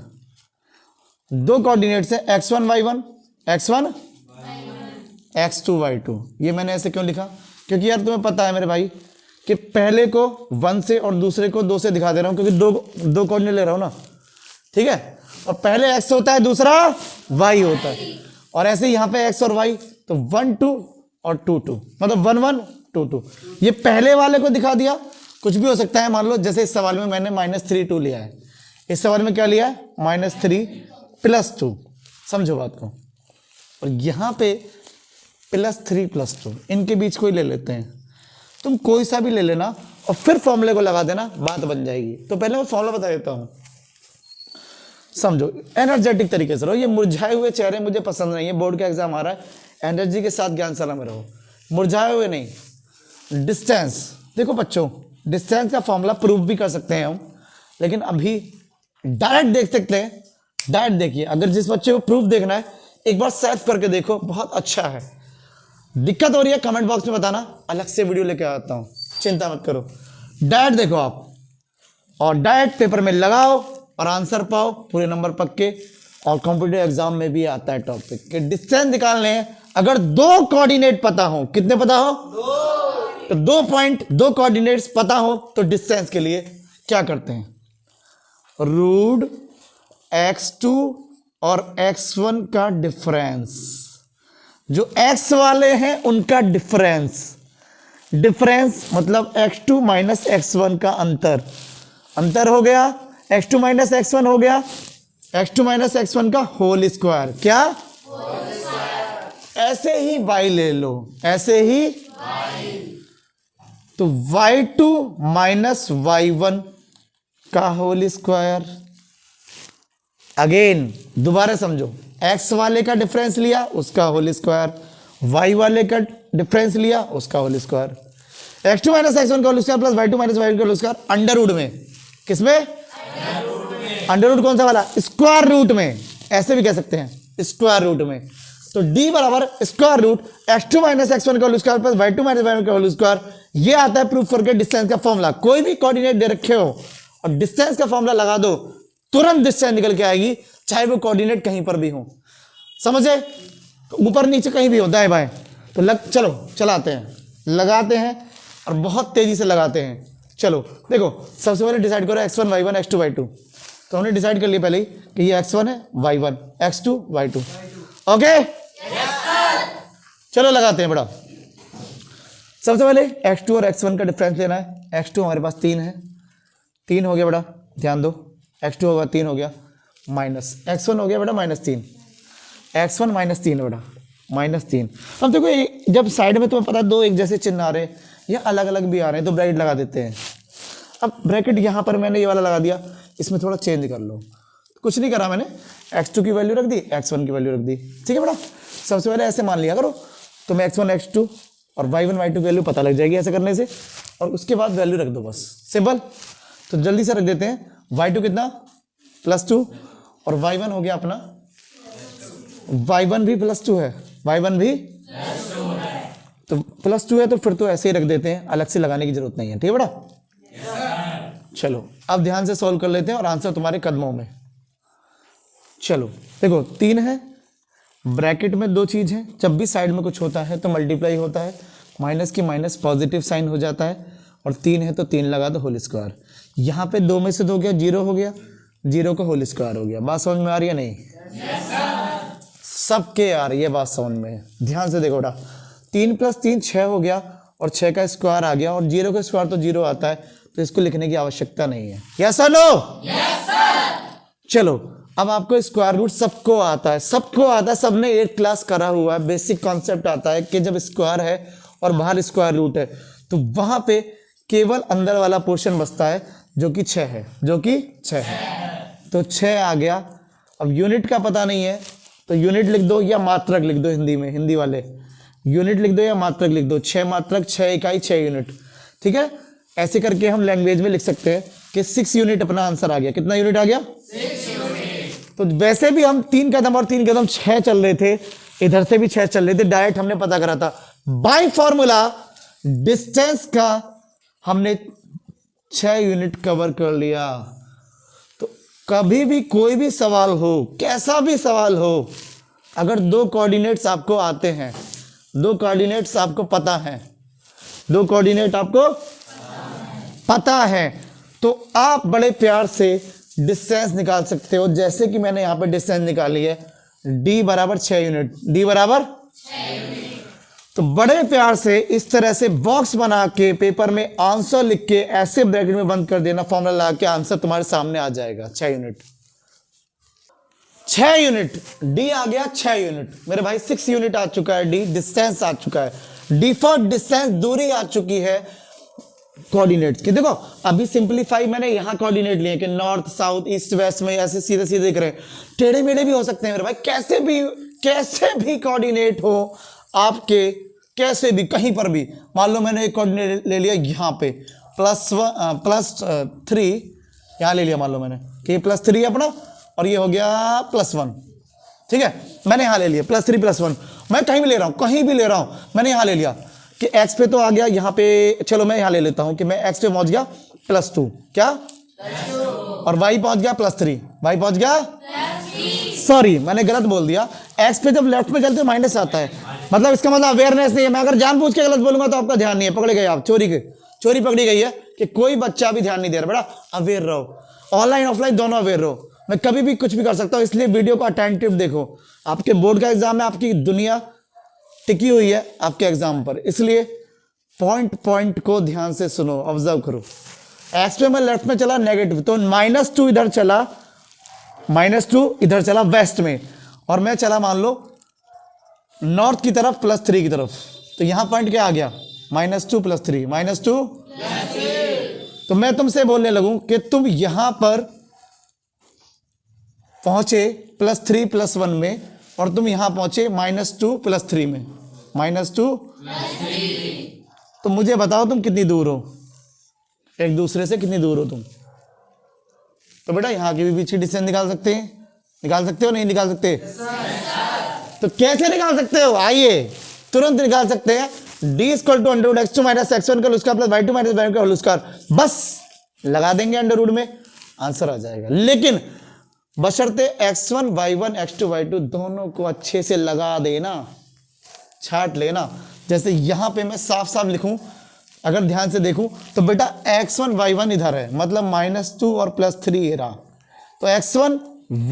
x1 y1, x1 x2 y2। ये मैंने ऐसे क्यों लिखा? क्योंकि यार तुम्हें पता है मेरे भाई कि पहले को 1 से और दूसरे को 2 से दिखा दे रहा हूं, क्योंकि दो कोऑर्डिनेट ले रहा हूं ना, ठीक है, और पहले x होता है, दूसरा y होता है, और ऐसे यहां पे x और y, तो 1 2 और 2 2, मतलब 1 1 2 2। ये पहले वाले को दिखा दिया, कुछ भी हो सकता है। मान लो जैसे इस सवाल में मैंने -3 2 लिया है, इस सवाल में क्या लिया है? -3 + 2, समझो बात को, और यहां पे +3 + 2, इनके बीच कोई ले लेते हैं, तुम कोई सा भी ले लेना और फिर फॉर्मूले को लगा देना, बात बन जाएगी। तो पहले मैं फॉर्मूला बता देता हूं, समझो, एनर्जेटिक तरीके से रहो। ये मुरझाए हुए चेहरे मुझे पसंद नहीं है, बोर्ड का एग्जाम आ रहा है, एनर्जी के साथ ज्ञानशाला में रहो, मुरझाए हुए नहीं। डिस्टेंस देखो बच्चों, डिस्टेंस का फॉर्मूला प्रूफ भी कर सकते हैं हम, लेकिन अभी डायरेक्ट देख सकते हैं। डायरेक्ट देखिए, अगर जिस बच्चे को प्रूफ देखना है एक बार सर्च करके देखो, बहुत अच्छा है। दिक्कत हो रही है कमेंट बॉक्स में बताना, अलग से वीडियो लेके आता हूं, चिंता मत करो। डायरेक्ट देखो आप, और डायरेक्ट पेपर में लगाओ और आंसर पाओ, पूरे नंबर पक्के। और कॉम्पिटिटिव एग्जाम में भी आता है टॉपिक कि डिस्टेंस निकालने हैं, अगर दो कोऑर्डिनेट पता हो, कितने पता हो? तो 2 पॉइंट, 2 कोऑर्डिनेट्स पता हो तो डिस्टेंस के लिए क्या करते हैं? रूट x2 और x1 का डिफरेंस, जो x वाले हैं उनका डिफरेंस मतलब x2 - x1 का अंतर हो गया, x2 - x1 हो गया, x2 - x1 का होल स्क्वायर, क्या? ऐसे ही y ले लो, ऐसे ही तो y2 - y1 का होल स्क्वायर। अगेन दोबारा समझो, एक्स वाले का डिफरेंस लिया उसका होल स्क्वायर, वाई वाले का डिफरेंस लिया उसका whole square, x2 minus x1 का whole square plus y2 minus y1 का होल स्क्वायर अंडर रूट में, किसमें? अंडर रूट कौन सा वाला? स्क्वायर रूट में, ऐसे भी कह सकते हैं स्क्वायर रूट में। तो d बराबर square root x2 minus x1 का whole square plus y2 minus y1 का होल स्क्वायर। ये आता है प्रूफ करके डिस्टेंस का फॉर्मूला। कोई भी कोऑर्डिनेट दे रखे हो और डिस्टेंस का फॉर्मूला लगा दो, तुरंत डिस्टेंस निकल के आएगी, चाहे वो कोऑर्डिनेट कहीं पर भी हो। समझे? ऊपर नीचे कहीं भी हो, दाएं बाएं। तो चलो चलाते हैं, लगाते हैं और बहुत तेजी से लगाते हैं। चलो देखो, सबसे पहले डिसाइड करो x1 y1 x2 y2। तो हमने डिसाइड कर लिया पहले ही कि ये x1 है, y1, x2 y2। ओके, चलो लगाते हैं। बड़ा सबसे पहले x2 और x1 का डिफरेंस लेना है। x2 हमारे पास 3 है, 3 हो गया बेटा, ध्यान दो। x2 होगा 3 हो गया, माइनस x1 हो गया बेटा -3, x1 -3 बेटा, -3। अब देखो जब साइड में तुम्हें पता दो एक जैसे चिन्ह आ रहे हैं या अलग अलग भी आ रहे हैं तो ब्रैकेट लगा देते हैं। अब ब्रैकेट यहाँ पर मैंने ये वाला लगा दिया, इसमें थोड़ा चेंज कर लो। कुछ नहीं करा मैंने, x2 की वैल्यू रख दी, x1 की वैल्यू रख दी। ठीक है बेटा, सबसे पहले ऐसे मान लिया करो, तुम्हें x1 x2 और y1 y2 की वैल्यू पता लग जाएगी ऐसे करने से, और उसके बाद वैल्यू रख दो, बस सिंपल। तो जल्दी से रख देते हैं, y2 कितना +2 और y1 हो गया अपना, y1 भी +2 है, y1 भी तो +2 है, तो फिर तो ऐसे ही रख देते हैं, अलग से लगाने की जरूरत नहीं है। ठीक है बेटा, चलो अब ध्यान से सॉल्व कर लेते हैं और आंसर तुम्हारे कदमों में। चलो देखो 3 है, ब्रैकेट में 2 चीज है, जब भी साइड में कुछ होता है तो मल्टीप्लाई होता है, माइनस की माइनस पॉजिटिव साइन हो जाता है, और 3 है तो 3 लगा दो होल स्क्वायर। यहाँ पे 2 में से 2 गया, 0 हो गया, 0 का होल स्क्वायर हो गया। बात समझ में आ रही है नहीं? सबके आ रही है बात समझ में, ध्यान से देखो बेटा। 3 + 3 6 हो गया, और 6 का स्क्वायर आ गया, और 0 का स्क्वायर तो 0 आता है, तो इसको लिखने की आवश्यकता नहीं है। यस और नो? चलो अब आपको स्क्वायर रूट सबको आता है, सबको आता है, सबने 8 क्लास करा हुआ है। बेसिक कॉन्सेप्ट आता है कि जब स्क्वायर है और बाहर स्क्वायर रूट है तो वहां पे केवल अंदर वाला पोर्शन बचता है जो कि 6 है, जो कि 6 है। तो 6 आ गया। अब यूनिट का पता नहीं है तो यूनिट लिख दो या मात्रक लिख दो, हिंदी में, हिंदी वाले यूनिट लिख दो या मात्रक लिख दो। 6 मात्रक, 6 इकाई, 6 यूनिट। ठीक है, ऐसे करके हम लैंग्वेज में लिख सकते हैं कि 6 यूनिट अपना आंसर आ गया। कितना यूनिट आ गया? 6 यूनिट। तो वैसे भी हम 3 कदम और 3 कदम 6 चल रहे थे, इधर से भी 6 चल रहे थे, डायरेक्ट हमने पता करा था बाय फॉर्मूला। डिस्टेंस का हमने 6 यूनिट कवर कर लिया। तो कभी भी कोई भी सवाल हो, कैसा भी सवाल हो, अगर 2 कोऑर्डिनेट्स आपको आते हैं, 2 कोऑर्डिनेट्स आपको पता है, 2 कोऑर्डिनेट आपको पता है, तो आप बड़े प्यार से डिस्टेंस निकाल सकते हो। जैसे कि मैंने यहां पे डिस्टेंस निकाली है, d बराबर 6 यूनिट, d बराबर 6 यूनिट। तो बड़े प्यार से इस तरह से बॉक्स बना के पेपर में आंसर लिख के ऐसे ब्रैकेट में बंद कर देना, फॉर्मूला लगा के आंसर तुम्हारे सामने आ जाएगा। 6 यूनिट, 6 यूनिट, d आ गया 6 यूनिट। मेरे भाई 6 यूनिट आ चुका है, d डिस्टेंस आ चुका है, d फॉर डिस्टेंस दूरी आ चुकी है कोऑर्डिनेट्स की। देखो अभी सिंपलीफाई मैंने यहां कोऑर्डिनेट लिए कि नॉर्थ साउथ ईस्ट वेस्ट में ऐसे सीधे सीधे दिख रहे हैं, टेढ़े मेढ़े भी हो सकते हैं मेरे भाई। कैसे भी कोऑर्डिनेट हो आपके, कैसे भी कहीं पर भी। मान लो मैंने एक कोऑर्डिनेट ले लिया यहाँ पे +3 यहाँ ले लिया, मान लो मैंने कि +3 है अपना, और ये हो गया +1। ठीक है, मैंने यहाँ ले लिया +3 +1। मैं कहीं भी ले रहा हूँ, कहीं भी ले रहा हूँ, मैंने यहाँ ले लिया कि x पे तो आ गया यहाँ पे। चलो मैं यहाँ ले लेता हूँ कि मैं x पे पहुंच गया +2, क्या और y पहुंच गया +3, y पहुंच गया सॉरी मैंने गलत बोल दिया। x पे जब लेफ्ट में चलते माइनस आता है, मतलब इसका मतलब अवेयरनेस नहीं है। मैं अगर जानबूझ के गलत बोलूंगा तो आपका ध्यान नहीं है, पकड़े गए आप, चोरी पकड़ी गई है कि कोई बच्चा भी ध्यान नहीं दे रहा। बड़ा अवेयर रहो, ऑनलाइन ऑफलाइन दोनों अवेयर रहो। मैं कभी भी कुछ भी कर सकता हूँ, इसलिए वीडियो को अटेंटिव देखो। आपके बोर्ड का एग्जाम है, आपकी दुनिया टिकी हुई है आपके एग्जाम पर, इसलिए पॉइंट को ध्यान से सुनो, ऑब्जर्व करो। एक्स पे मैं लेफ्ट में चला नेगेटिव, तो -2 इधर चला, -2 इधर चला वेस्ट में, और मैं चला मान लो नॉर्थ की तरफ +3 की तरफ। तो यहां पॉइंट क्या आ गया? -2 +3, -2 तो मैं तुमसे बोलने लगूं कि तुम यहां पर पहुंचे +3+1 में और तुम यहां पहुंचे -2+3 में, -2। तो मुझे बताओ तुम कितनी दूर हो, एक दूसरे से कितनी दूर हो तुम। तो बेटा यहाँ की भी बीच की डिस्टेंस निकाल सकते हैं, निकाल सकते हो नहीं निकाल सकते? तो कैसे निकाल सकते हो, आइए तुरंत निकाल सकते हैं। d = x2 - x1 का whole square plus y2 - y1 का होल स्क्वायर, बस लगा देंगे अंडर रूट में, आंसर आ जाएगा। लेकिन बशर्ते x1 y1 x2 y2 दोनों को अच्छे से लगा देना, छाट लेना। जैसे यहां पे मैं साफ साफ लिखूं, अगर ध्यान से देखूं तो बेटा x1 y1 इधर है, मतलब -2 और +3 ये रहा, तो x1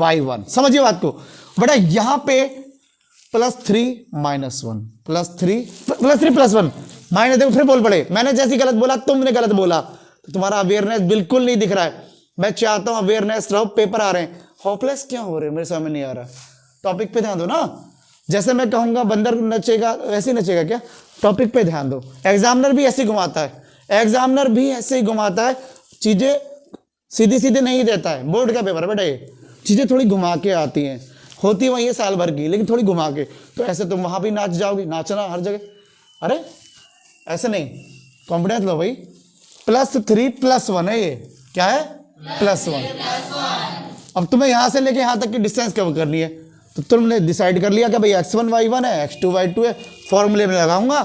y1, समझिए बात को बेटा। यहां पे +3 -1 +3 माइनस, देखो फिर बोल पड़े, मैंने जैसी गलत बोला तुमने गलत बोला, तो तुम्हारा अवेयरनेस बिल्कुल नहीं दिख रहा है। मैं चाहता हूं अवेयरनेस रहो, पेपर आ रहे हैं, होपलेस क्यों हो रहे हैं, मेरे समझ नहीं आ रहा। टॉपिक पे ध्यान दो ना, जैसे मैं कहूंगा बंदर नचेगा वैसे ही नचेगा क्या, टॉपिक पे ध्यान दो। एग्जामिनर भी ऐसे ही घुमाता है, एग्जामिनर भी ऐसे ही घुमाता है, चीजें सीधी सीधी नहीं देता है। बोर्ड का पेपर है बेटा, ये चीजें थोड़ी घुमा के आती हैं, होती वही है साल भर की, लेकिन थोड़ी घुमा के। तो ऐसे तुम वहां भी नाच जाओगे, नाचना हर जगह, अरे ऐसे नहीं, कॉन्फिडेंस लो भाई। +3+1 है ये, क्या है +1। अब तुम्हें यहां से लेके यहां तक की डिस्टेंस कवर करनी है, तो तुमने डिसाइड कर लिया कि भाई x1 y1 है, x2 y2 है। फॉर्मूले में लगाऊंगा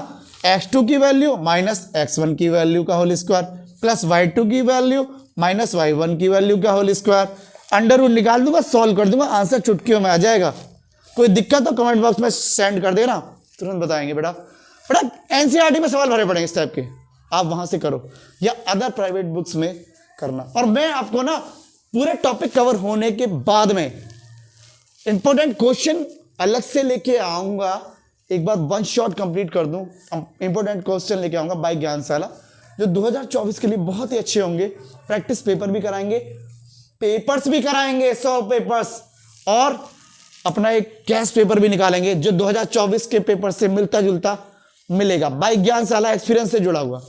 x2 की वैल्यू -x1 की वैल्यू का होल स्क्वायर प्लस y2 की वैल्यू -y1 की वैल्यू का होल स्क्वायर, अंडर रूट निकाल दूंगा, सॉल्व कर दूंगा, आंसर चुटकियों में आ जाएगा। कोई दिक्कत तो कमेंट बॉक्स में सेंड कर देना, तुरंत बताएंगे बेटा। बेटा एनसीईआरटी में सवाल भरे पड़ेंगे इस टाइप के, आप वहां से करो या अदर प्राइवेट बुक्स में करना। और मैं आपको ना पूरे टॉपिक कवर होने के बाद में इंपॉर्टेंट क्वेश्चन अलग से लेके आऊंगा, एक बार वन शॉट कंप्लीट कर दूं। इंपॉर्टेंट क्वेश्चन लेके आऊंगा बाय ज्ञानशाला, जो 2024 के लिए बहुत ही अच्छे होंगे। प्रैक्टिस पेपर भी कराएंगे, पेपर्स भी कराएंगे 100 पेपर्स, और अपना एक कैश पेपर भी निकालेंगे जो 2024 के पेपर से मिलता जुलता मिलेगा, बाय ज्ञानशाला एक्सपीरियंस से जुड़ा हुआ।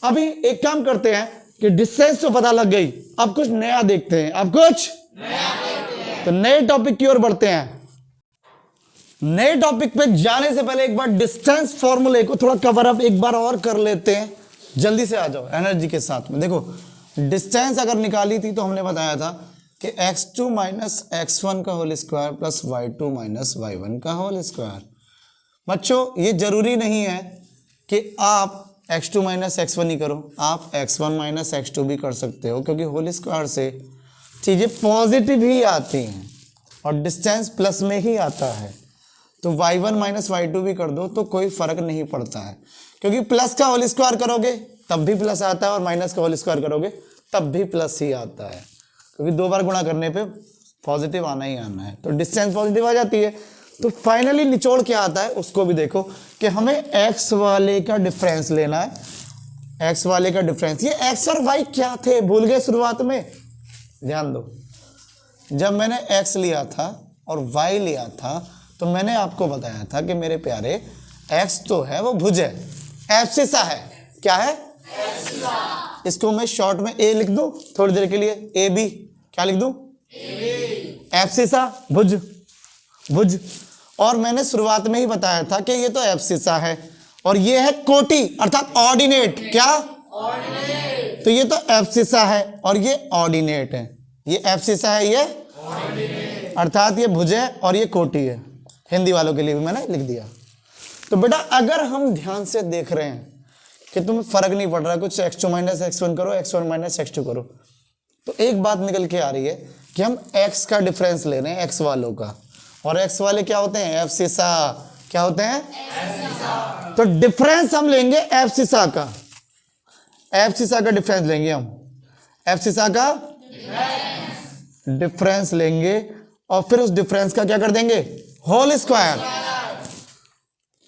अभी एक काम करते हैं कि डिस्टेंस तो पता लग गई, अब कुछ नया देखते हैं, अब कुछ नया देखते हैं। तो नए टॉपिक की ओर बढ़ते हैं। नए टॉपिक पे जाने से पहले एक बार डिस्टेंस फॉर्मूले को थोड़ा कवर अप एक बार और कर लेते हैं, जल्दी से आ जाओ एनर्जी के साथ में। देखो डिस्टेंस अगर निकाली थी तो हमने बताया था कि x2 - x1 का whole square plus y2 - y1 का होल स्क्वायर। बच्चों ये जरूरी नहीं है कि आप x2 - x1 ही करो, आप x1 - x2 भी कर सकते हो, क्योंकि होल स्क्वायर से चीज़ें पॉजिटिव ही आती हैं और डिस्टेंस प्लस में ही आता है। तो y1 - y2 भी कर दो तो कोई फर्क नहीं पड़ता है, क्योंकि प्लस का होल स्क्वायर करोगे तब भी प्लस आता है और माइनस का होल स्क्वायर करोगे तब भी प्लस ही आता है, क्योंकि 2 बार गुणा करने पे पॉजिटिव आना ही आना है। तो डिस्टेंस पॉजिटिव आ जाती है। तो फाइनली निचोड़ क्या आता है उसको भी देखो कि हमें x वाले का डिफरेंस लेना है, x वाले का डिफरेंस। ये x और y क्या थे भूल गए शुरुआत में, ध्यान दो। जब मैंने x लिया था और y लिया था तो मैंने आपको बताया था कि मेरे प्यारे x तो है वो भुज है, एब्सिसा है, क्या है एब्सिसा। इसको मैं शॉर्ट में a लिख दूं थोड़ी देर के लिए, ए बी, क्या लिख दूं एब्सिसा, भुज भुज। और मैंने शुरुआत में ही बताया था कि ये तो एब्सिसा है और ये है कोटि अर्थात ऑर्डिनेट, क्या ऑर्डिनेट। तो ये तो एब्सिसा है और ये ऑर्डिनेट है, ये एब्सिसा है ये ऑर्डिनेट, अर्थात ये भुज है और ये कोटि है। हिंदी वालों के लिए भी मैंने लिख दिया। तो बेटा अगर हम ध्यान से देख रहे हैं कि तुम्हें फर्क नहीं पड़ रहा, कुछ x2 - x1 करो, x1 - x2 करो, तो एक बात निकल के आ रही है कि हम x का डिफरेंस ले रहे हैं x वालों का, और x वाले क्या होते हैं एब्सिसा, क्या होते हैं एब्सिसा। तो डिफरेंस हम लेंगे एब्सिसा का, एब्सिसा का डिफरेंस लेंगे हम, एब्सिसा का डिफरेंस लेंगे और फिर उस डिफरेंस का क्या कर देंगे होल स्क्वायर।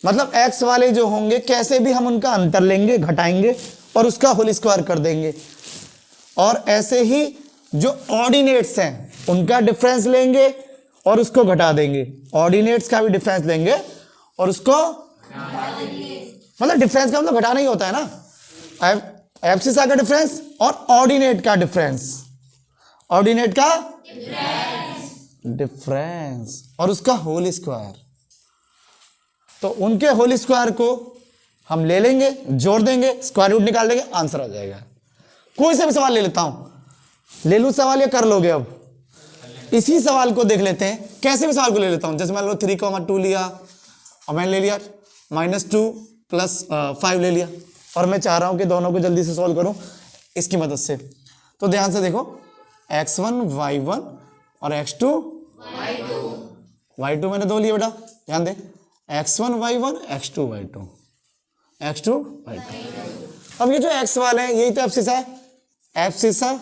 मतलब x वाले जो होंगे कैसे भी हम उनका अंतर लेंगे, घटाएंगे और उसका होल स्क्वायर कर देंगे। और ऐसे ही जो ऑर्डिनेट्स हैं उनका डिफरेंस लेंगे और उसको घटा देंगे, ऑर्डिनेट्स का भी डिफरेंस लेंगे और उसको मतलब डिफरेंस का मतलब घटाना ही होता है ना, एब्सिसा का डिफरेंस और ऑर्डिनेट का डिफरेंस, ऑर्डिनेट का डिफरेंस डिफरेंस और उसका होल स्क्वायर। तो उनके होल स्क्वायर को हम ले लेंगे, जोड़ देंगे, स्क्वायर रूट निकाल देंगे, आंसर आ जाएगा। कोई सा भी सवाल ले लेता हूं, ले लूं सवाल या कर लोगे? अब इसी सवाल को देख लेते हैं, कैसे भी सवाल को ले लेता हूं। जैसे मान लो 3,2 लिया और मैंने ले लिया -2 + 5 ले लिया, और मैं चाह रहा हूं कि दोनों को जल्दी से सॉल्व करूं इसकी मदद से। तो ध्यान से देखो, x1 y1 और x2 y2 मैंने 2 लिए बेटा, ध्यान दे, x1 y1 x2 y2 x2 y2। अब ये जो x वाले हैं यही तो एब्सिसा है, एब्सिसा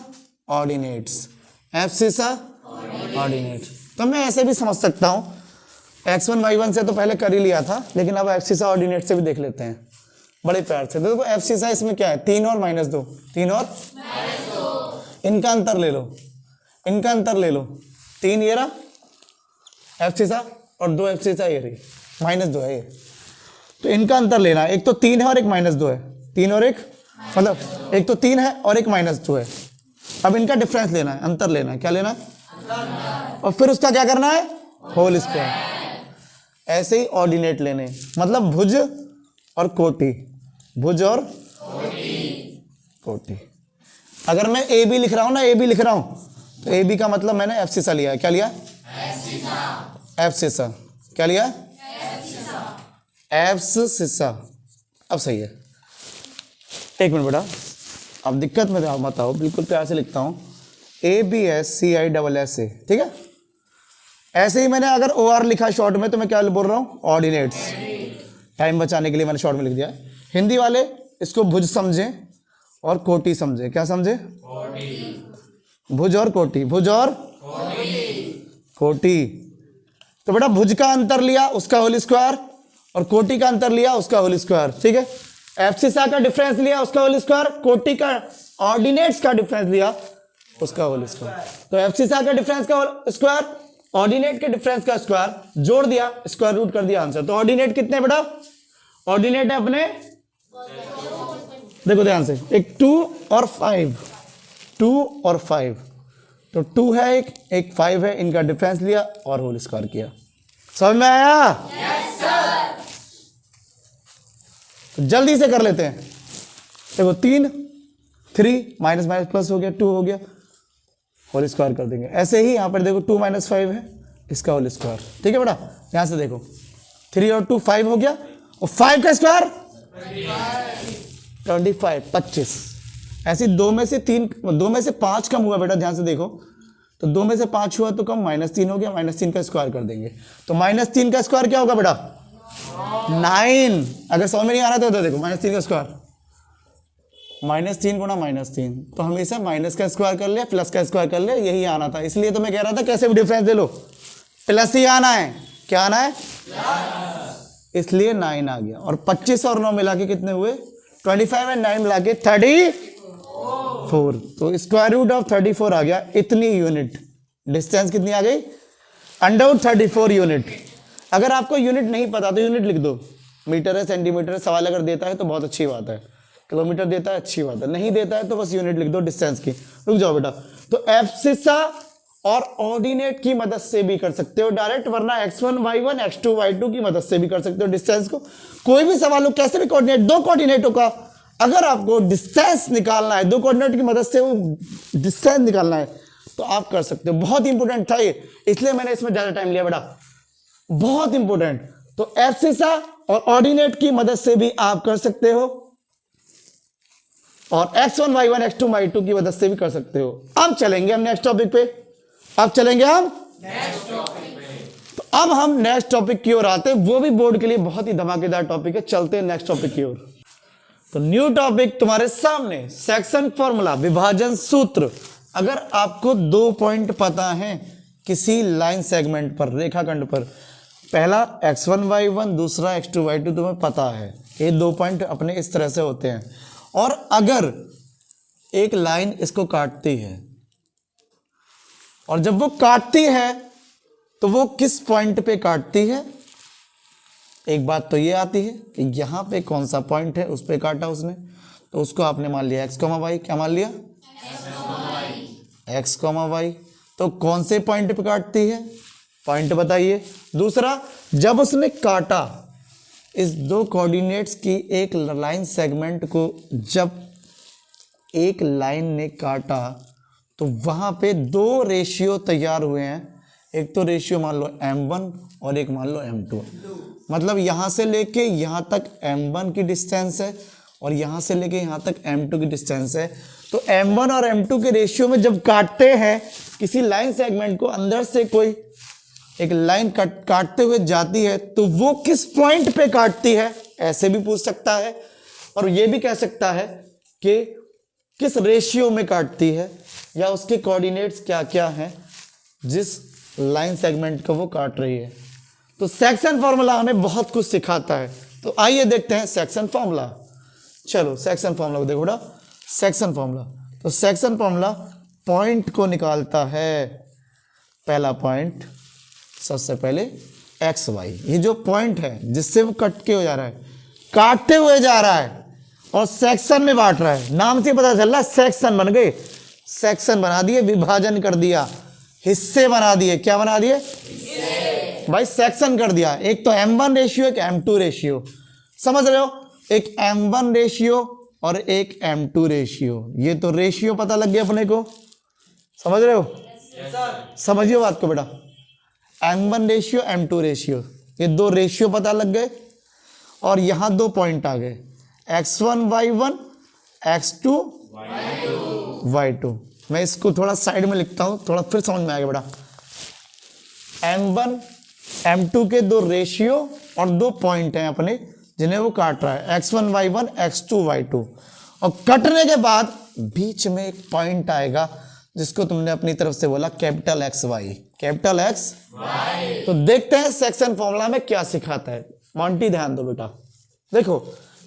ऑर्डिनेट्स, एब्सिसा ऑर्डिनेट्स। तो मैं ऐसे भी समझ सकता हूं, x1 y1 से तो पहले कर ही लिया था, लेकिन अब एब्सिसा ऑर्डिनेट से भी देख लेते हैं बड़े प्यार से। तो देखो एब्सिसा इसमें क्या है, 3 और -2, 3 और -2, इनका अंतर ले लो, इनका अंतर ले लो, 3 ये रहा एब्सिसा और 2 एब्सिसा ये रही, -2 है ये। तो इनका अंतर लेना है, एक तो 3 है और एक -2 है, 3 और 1 मतलब एक तो 3 है और एक -2 है। अब इनका डिफरेंस लेना है, अंतर लेना है, क्या लेना है? और फिर उसका क्या करना है? Whole square. ऐसे ही ऑर्डिनेट लेने, मतलब भुज और कोटि, भुज और कोटि। अगर मैं ए बी लिख रहा हूं ना, ए बी लिख रहा हूं, तो ए बी का मतलब मैंने एब्सिसा लिया है। क्या लिया? एब्सिसा। क्या लिया? एब्सिसा। अब सही है। एक मिनट बेटा, अब दिक्कत में मत आओ, बिल्कुल प्यार से लिखता हूं, ABSCISSA, ठीक है। ऐसे ही मैंने अगर OR लिखा शॉर्ट में तो मैं क्या बोल रहा हूं? ऑर्डिनेट्स। टाइम बचाने के लिए मैंने शॉर्ट में लिख दिया। हिंदी वाले इसको भुज समझें और कोटि समझें। क्या समझे? भुज और कोटि, भुज और कोटि। तो बेटा भुज का अंतर लिया उसका होल स्क्वायर, और कोटि का अंतर लिया उसका होल स्क्वायर, ठीक है। एब्सिसा का डिफरेंस लिया उसका होल स्क्वायर, कोटि का ऑर्डिनेट्स का डिफरेंस लिया उसका होल स्क्वायर। तो एब्सिसा का डिफरेंस का होल स्क्वायर, ऑर्डिनेट के डिफरेंस का स्क्वायर, जोड़ दिया, स्क्वायर रूट कर दिया, आंसर। तो ऑर्डिनेट कितने बेटा? ऑर्डिनेट है अपने, देखो ध्यान से, एक 2 और 5, 2 और 5, तो 2 है एक 5 है, इनका डिफरेंस लिया और होल स्क्वायर किया। समझ में आया? Yes sir. तो जल्दी से कर लेते हैं। देखो 3 माइनस माइनस प्लस हो गया, 2 हो गया, होल स्क्वायर कर देंगे। ऐसे ही यहां पर देखो 2 - 5 है, इसका होल स्क्वायर, ठीक है बेटा। यहां से देखो 3 और 2 5 हो गया, और 5 का स्क्वायर 25, 25। ऐसे 2 में से 3, 2 में से 5 कम हुआ बेटा, ध्यान से देखो। तो 2 में से 5 हुआ तो कम, -3 हो गया, -3 का स्क्वायर कर देंगे। तो -3 का स्क्वायर क्या होगा बेटा? 9। अगर समझ में नहीं आ रहा तो देखो, -3 का स्क्वायर, -3 गुणा -3, तो हमेशा माइनस का स्क्वायर कर ले, प्लस का स्क्वायर कर ले, यही आना था। इसलिए तो मैं कह रहा था कैसे भी डिफरेंस दे लो, प्लस ही आना है। क्या आना है? इसलिए 9 आ गया। और 25 और 9 मिला के कितने हुए? 25 और 9 मिला के 34। तो स्क्वायर रूट ऑफ 34 आ गया, इतनी यूनिट। डिस्टेंस कितनी आ गई? √34 यूनिट। अगर आपको यूनिट नहीं पता तो यूनिट लिख दो, मीटर है, सेंटीमीटर है। सवाल अगर देता है तो बहुत अच्छी बात है, किलोमीटर देता है अच्छी बात है, नहीं देता है तो बस यूनिट लिख दो डिस्टेंस की। रुक जाओ बेटा। तो एब्सिसा और ऑर्डिनेट की मदद से भी कर सकते हो डायरेक्ट, वरना x1 y1 x2 y2 की मदद से भी कर सकते हो डिस्टेंस को। कोई भी सवाल हो, कैसे भी कोऑर्डिनेट, 2 कोऑर्डिनेटों का अगर आपको डिस्टेंस निकालना है, 2 कोऑर्डिनेट की मदद से वो डिस्टेंस निकालना है तो आप कर सकते हो। बहुत इंपॉर्टेंट था ये, इसलिए मैंने इसमें ज्यादा टाइम लिया बेटा, बहुत इंपॉर्टेंट। तो एब्सिसा और ऑर्डिनेट की मदद से भी आप कर सकते हो, और x1 y1 x2 y2 की मदद से भी कर सकते हो। अब चलेंगे हम नेक्स्ट टॉपिक पे, अब चलेंगे हम नेक्स्ट टॉपिक पे। तो अब हम नेक्स्ट टॉपिक की ओर आते हैं, वो भी बोर्ड के लिए बहुत ही धमाकेदार टॉपिक है। चलते हैं नेक्स्ट टॉपिक की ओर। तो न्यू टॉपिक तुम्हारे सामने, सेक्शन फॉर्मूला, विभाजन सूत्र। अगर आपको 2 पॉइंट पता है किसी लाइन सेगमेंट पर, रेखाखंड पर, पहला x1 y1, दूसरा x2 y2 तुम्हें पता है, ये 2 पॉइंट अपने इस तरह से होते हैं। और अगर एक लाइन इसको काटती है, और जब वो काटती है तो वो किस पॉइंट पे काटती है? एक बात तो ये आती है कि यहां पे कौन सा पॉइंट है, उस पे काटा उसने, तो उसको आपने मान लिया x, y। क्या मान लिया? x, y। तो कौन से पॉइंट पे काटती है, पॉइंट बताइए। दूसरा, जब उसने काटा इस दो कोऑर्डिनेट्स की एक लाइन सेगमेंट को, जब एक लाइन ने काटा तो वहां पे दो रेशियो तैयार हुए हैं। एक तो रेशियो मान लो m1 और एक मान लो m2। मतलब यहां से लेके यहां तक m1 की डिस्टेंस है और यहां से लेके यहां तक m2 की डिस्टेंस है। तो m1 और m2 के रेशियो में जब काटते हैं किसी लाइन सेगमेंट को, अंदर से कोई एक लाइन काटते हुए जाती है तो वो किस पॉइंट पे काटती है, ऐसे भी पूछ सकता है। और ये भी कह सकता है कि किस रेशियो में काटती है या उसके कोऑर्डिनेट्स क्या क्या हैं जिस लाइन सेगमेंट को वो काट रही है। तो सेक्शन फॉर्मूला हमें बहुत कुछ सिखाता है। तो आइए देखते हैं सेक्शन फॉर्मूला। चलो सेक्शन फॉर्मूला को देखो ना, सेक्शन फॉर्मूला। तो सेक्शन फॉर्मूला पॉइंट को निकालता है। पहला पॉइंट, सबसे पहले एक्स वाई, ये जो पॉइंट है जिससे वो कट के हो जा रहा है, काटते हुए जा रहा है और सेक्शन में बांट रहा है। नाम से पता चल रहा है सेक्शन बन गए, सेक्शन बना दिए, विभाजन कर दिया, हिस्से बना दिए। क्या बना दिए भाई, सेक्शन कर दिया। एक तो m1 रेशियो, एक m2 रेशियो, समझ रहे हो, एक m1 रेशियो और एक m2 रेशियो। ये तो रेशियो पता लग गया अपने को, समझ रहे हो, समझिए बात को बेटा। m1 रेशियो, m2 रेशियो, ये दो रेशियो पता लग गए और यहां दो पॉइंट आ गए, x1 y1, x2 y2। मैं इसको थोड़ा साइड में लिखता हूं, थोड़ा फिर समझ में आएगा बेटा। m1 m2 के दो रेशियो और दो पॉइंट हैं अपने जिन्हें वो काट रहा है, x1 y1, x2 y2। और कटने के बाद बीच में एक पॉइंट आएगा जिसको तुमने अपनी तरफ से बोला capital X Y, capital X Y. तो देखते हैं सेक्शन फॉर्मूला में क्या सिखाता है। मॉन्टी ध्यान दो बेटा, देखो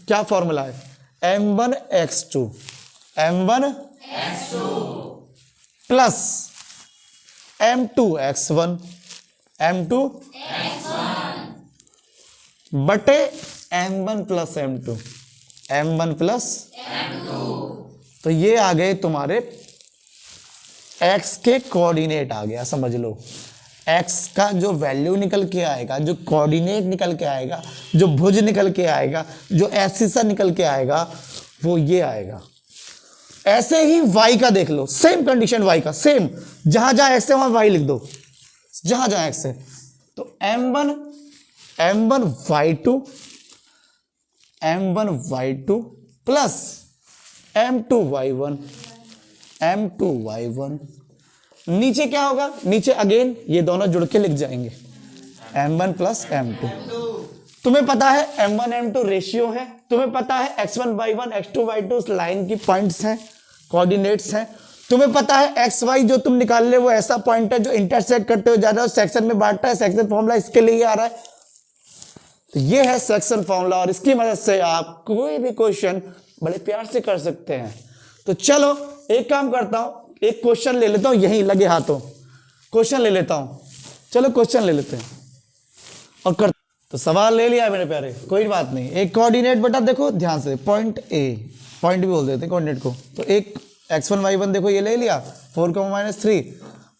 क्या फॉर्मूला है, m1 x2, m1 plus m2 x1, m2 बटे m1 plus m2, m1 plus m2। तो ये आ गए तुम्हारे x के कोऑर्डिनेट आ गया, समझ लो। x का जो वैल्यू निकल के आएगा, जो कोऑर्डिनेट निकल के आएगा, जो भुज निकल के आएगा, जो एब्सिसा निकल के आएगा, वो ये आएगा। ऐसे ही y का देख लो, सेम कंडीशन y का, सेम, जहां जहां x है वहां y लिख दो, जहां जहां x है। तो m1 y2 plus m2 y1, नीचे क्या होगा, नीचे अगेन ये दोनों जुड़ के लिख जाएंगे, m1 प्लस m2। तुम्हें पता है m1 m2 रेशियो है, तुम्हें पता है x1 y1 x2 y2 उस लाइन की पॉइंट्स हैं, कोऑर्डिनेट्स हैं। तुम्हें पता है एक्स वाई जो तुम निकाल ले वो ऐसा पॉइंट है जो इंटरसेक्ट करते हुए जा रहा है, सेक्शन में बांटता है। सेक्शन फॉर्मूला इसके लिए आ रहा है। तो ये है सेक्शन फॉर्मूला और इसकी मदद से आप कोई भी क्वेश्चन बड़े प्यार से कर सकते हैं। तो चलो एक काम करता हूं, एक क्वेश्चन ले लेता हूं, यहीं लगे हाथों क्वेश्चन ले लेता हूं। चलो क्वेश्चन ले लेते हैं और कर। तो सवाल ले लिया मेरे प्यारे, कोई बात नहीं। एक कोऑर्डिनेट बेटा देखो ध्यान से, पॉइंट ए, पॉइंट भी बोल देते हैं कोऑर्डिनेट को। तो एक x1 y1 देखो ये ले लिया 4,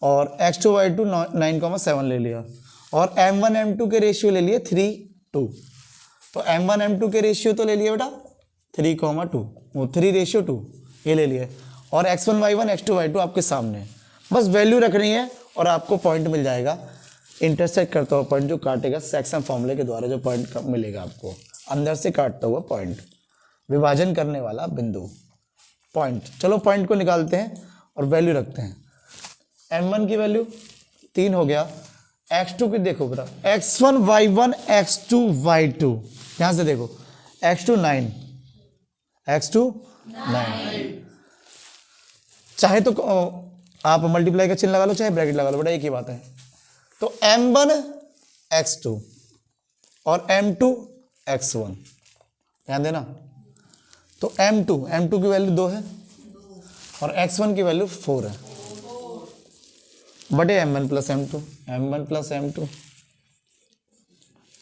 और x2 y2 9, 7 ले लिया, और m1 m2 के रेशियो ले लिए 3, 2। तो m1 m2 के रेशियो तो ले लिए बेटा 3, 2, वो 3:2 ये ले लिए, और x1 y1 x2 y2 आपके सामने। बस वैल्यू रखनी है और आपको पॉइंट मिल जाएगा, इंटरसेक्ट करता हुआ पॉइंट जो काटेगा सेक्शन फॉर्मूले के द्वारा, जो पॉइंट मिलेगा आपको अंदर से काटता हुआ पॉइंट, विभाजन करने वाला बिंदु पॉइंट। चलो पॉइंट को निकालते हैं और वैल्यू रखते हैं। m1 की वैल्यू 3 हो गया, x2 की देखो बेटा, x1 y1 x2 y2, यहां से देखो x2 9, चाहे तो आप मल्टीप्लाई का चिन्ह लगा लो, चाहे ब्रैकेट लगा लो बेटा, एक ही बात है। तो m1 x2 और m2 x1, ध्यान देना। तो m2 की वैल्यू 2 है और x1 की वैल्यू 4 है, बटे m1 प्लस m2।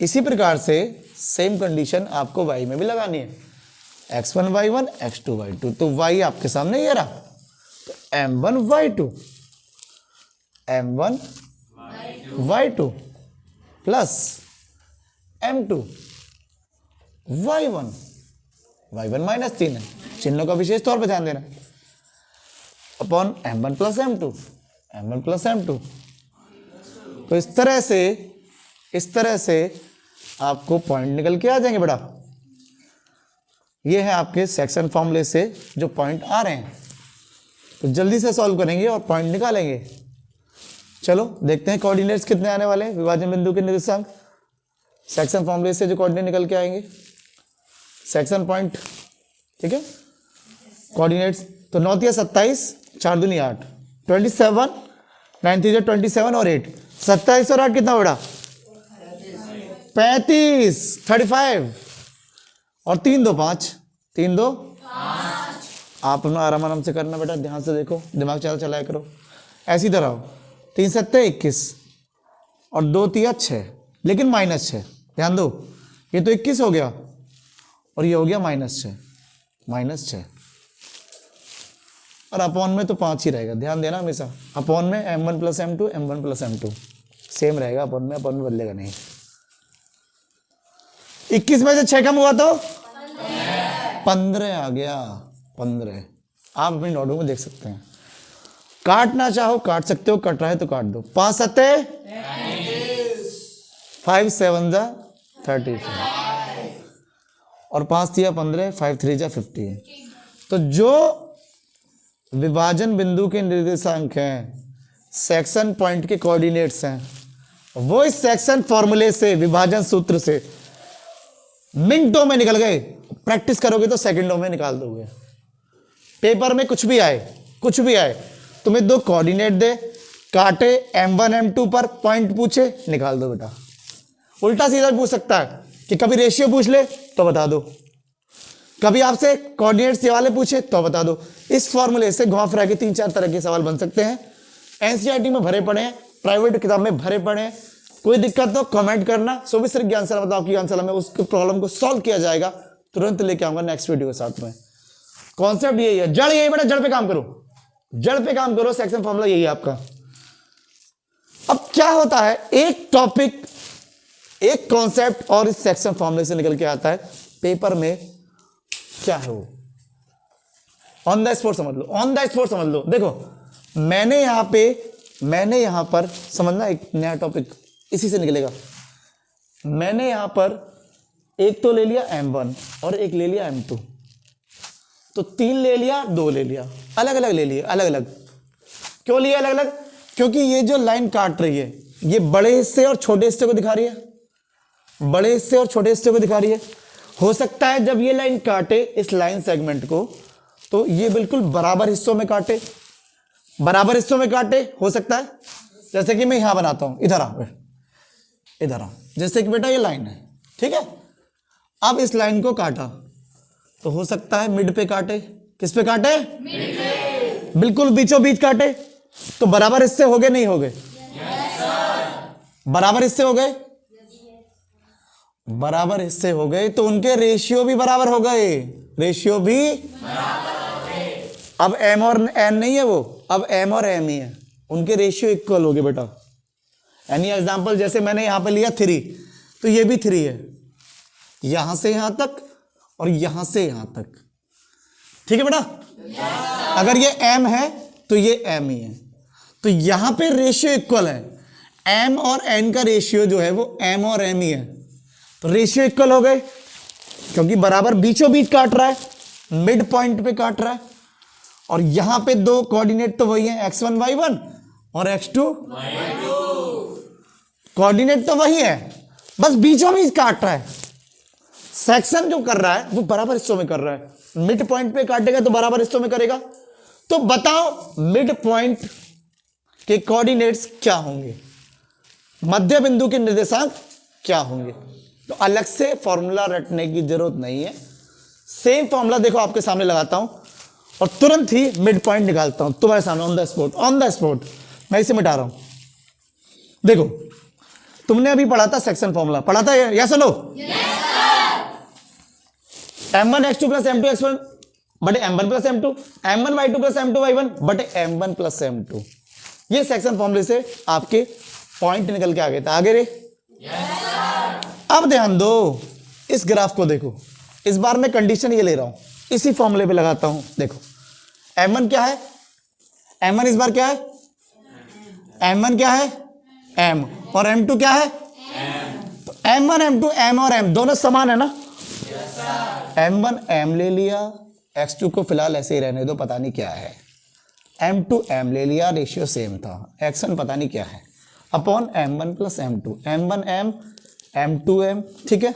इसी प्रकार से सेम कंडीशन आपको y में भी लगानी है, x1 y1 x2 y2। तो y आपके सामने ये रहा, तो m1 y2 m1 y2 plus m2 y1 -3 है, चिन्हों का विशेष तौर पे ध्यान देना, upon m1 plus m2 m1 plus m2। तो इस तरह से आपको पॉइंट निकल के आ जाएंगे बेटा। ये है आपके सेक्शन फॉर्मूले से जो पॉइंट आ रहे हैं, तो जल्दी से सॉल्व करेंगे और पॉइंट निकालेंगे। चलो देखते हैं कोऑर्डिनेट्स कितने आने वाले हैं विभाजन बिंदु के निर्देशांक सेक्शन फॉर्मूले से जो कोऑर्डिनेट निकल के आएंगे, सेक्शन पॉइंट। ठीक है, कोऑर्डिनेट्स तो 9 × 27, 4 दूनी 8, 27, 9 3 27 और 8, 27 और 8 कितना बेटा 35, 35 और 3 2 5, 3 2 आप आराम से करना बेटा, ध्यान से देखो, दिमाग चलाया करो। ऐसी तरह 3 7 21 और 2 3 6, लेकिन -6, ध्यान दो, ये तो 21 हो गया और ये हो गया -6 और अपॉन में तो 5 ही रहेगा, ध्यान देना हमेशा। अपॉन में m1 plus m2 m1 plus m2 same रहेगा, अपॉन में बदलेगा नहीं। 21 में से 6 कम हुआ तो 15 आ गया, 15। आप अपनी नोटबुक में देख सकते हैं, काटना चाहो काट सकते हो, कट रहा है तो काट दो। 5 7 5 7 35 और 5 3 15, 5 3 15। तो जो विभाजन बिंदु के निर्देशांक हैं, सेक्शन पॉइंट के कोऑर्डिनेट्स हैं, वो इस सेक्शन फॉर्मूले से, विभाजन सूत्र से मिनटों में निकल गए। प्रैक्टिस करोगे तो सेकंडों में निकाल दोगे। पेपर में कुछ भी आए तुम्हें 2 कोऑर्डिनेट दे, काटे, m1 m2 पर पॉइंट पूछे, निकाल दो बेटा। उल्टा सीधा पूछ सकता है कि कभी रेशियो पूछ ले तो बता दो, कभी आपसे कोऑर्डिनेट्स ये वाले पूछे तो बता दो। इस फॉर्मूले से घुमा फिरा के 3-4 तरह के सवाल बन सकते हैं। एनसीईआरटी में भरे पड़े हैं, प्राइवेट किताब में भरे पड़े हैं। कोई दिक्कत तो कमेंट करना, सोबिश्री ज्ञानशाला बताओ कि ज्ञानशाला में उस प्रॉब्लम को सॉल्व किया जाएगा, तुरंत लेके आऊंगा नेक्स्ट वीडियो के साथ में। कॉन्सेप्ट यही है, जड़ यही बेटा, जड़ पे काम करो, सेक्शन फॉर्मूला यही है आपका। अब क्या होता है, एक टॉपिक, एक कॉन्सेप्ट और इस सेक्शन फॉर्मूले से निकल के आता है, पेपर में क्या है वो ऑन द स्पॉट समझ लो। देखो मैंने यहां पर समझना, एक नया टॉपिक इसी से निकलेगा। मैंने यहां पर एक तो ले लिया m1 और एक ले लिया m2, तो 3 ले लिया, 2 ले लिया, अलग अलग ले लिए, अलग अलग। क्यों लिए अलग अलग? क्योंकि ये जो लाइन काट रही है, ये बड़े हिस्से और छोटे हिस्से को दिखा रही है, हो सकता है जब ये लाइन काटे इस लाइन सेगमेंट को, तो ये बिल्कुल बराबर हिस्सों में काटे, हो सकता है। जैसे कि मैं यहां बनाता हूं, इधर आओ, जैसे कि बेटा ये लाइन है, ठीक है। अब इस लाइन को काटा तो हो सकता है मिड पे काटे, किस पे काटे? मिड पे। बिल्कुल बीचों बीच काटे, तो बराबर हिस्से हो गए, नहीं हो गए? बराबर हिस्से हो गए, तो उनके रेशियो भी बराबर हो गए, अब m और n नहीं है वो, अब m और m ही है, उनके रेशियो इक्वल हो गए बेटा। यानी एग्जांपल जैसे मैंने यहां पे लिया 3, तो ये भी 3 है, यहां से यहां तक और यहां से यहां तक, ठीक है बेटा। अगर ये m है तो ये m ही है, तो यहां पे रेशियो इक्वल है, m और n का रेशियो जो है वो m और m ही है, तो रेशियो इक्वल हो गए, क्योंकि बराबर बीचों बीच काट रहा है, मिड पॉइंट पे काट रहा है। और यहां पे 2 कोऑर्डिनेट तो वही है, x1 y1 और x2 y2, कोऑर्डिनेट तो वही है, बस बीचों बीच काट रहा है। सेक्शन जो कर रहा है वो बराबर हिस्सों में कर रहा है, मिड पॉइंट पे काटेगा तो बराबर हिस्सों में करेगा। तो बताओ मिड पॉइंट के कोऑर्डिनेट्स क्या होंगे, मध्य बिंदु के निर्देशांक क्या होंगे। तो अलग से फॉर्मूला रटने की जरूरत नहीं है, सेम फॉर्मूला देखो आपके सामने लगाता हूं और तुरंत ही मिड पॉइंट निकालता हूं तुम्हारे सामने, ऑन द स्पॉट मैं इसे मिटा रहा हूं। देखो तुमने अभी पढ़ा था सेक्शन फॉर्मूला, पढ़ा था या सुनो? m1 x2 plus m2 x1 बटे m1 plus m2, m1 y2 plus m2 y1 बटे m1 प्लस m2। ये सेक्शन फॉर्मूले से आपके पॉइंट निकल के आ गए थे। आगे रे अब ध्यान दो, इस ग्राफ को देखो, इस बार मैं कंडीशन ये ले रहा हूं, इसी फॉर्मूले पे लगाता हूं। देखो m1 क्या है, m1 इस बार क्या है, m1 क्या है m, और m2 क्या है तो m1 m2 m और m दोनों समान है ना। m1 m ले लिया, x2 को फिलहाल ऐसे ही रहने दो, पता नहीं क्या है, m2 m ले लिया, रेशियो सेम था, x1 पता नहीं क्या है, upon m1 plus m2, m1 m m2 m, ठीक है।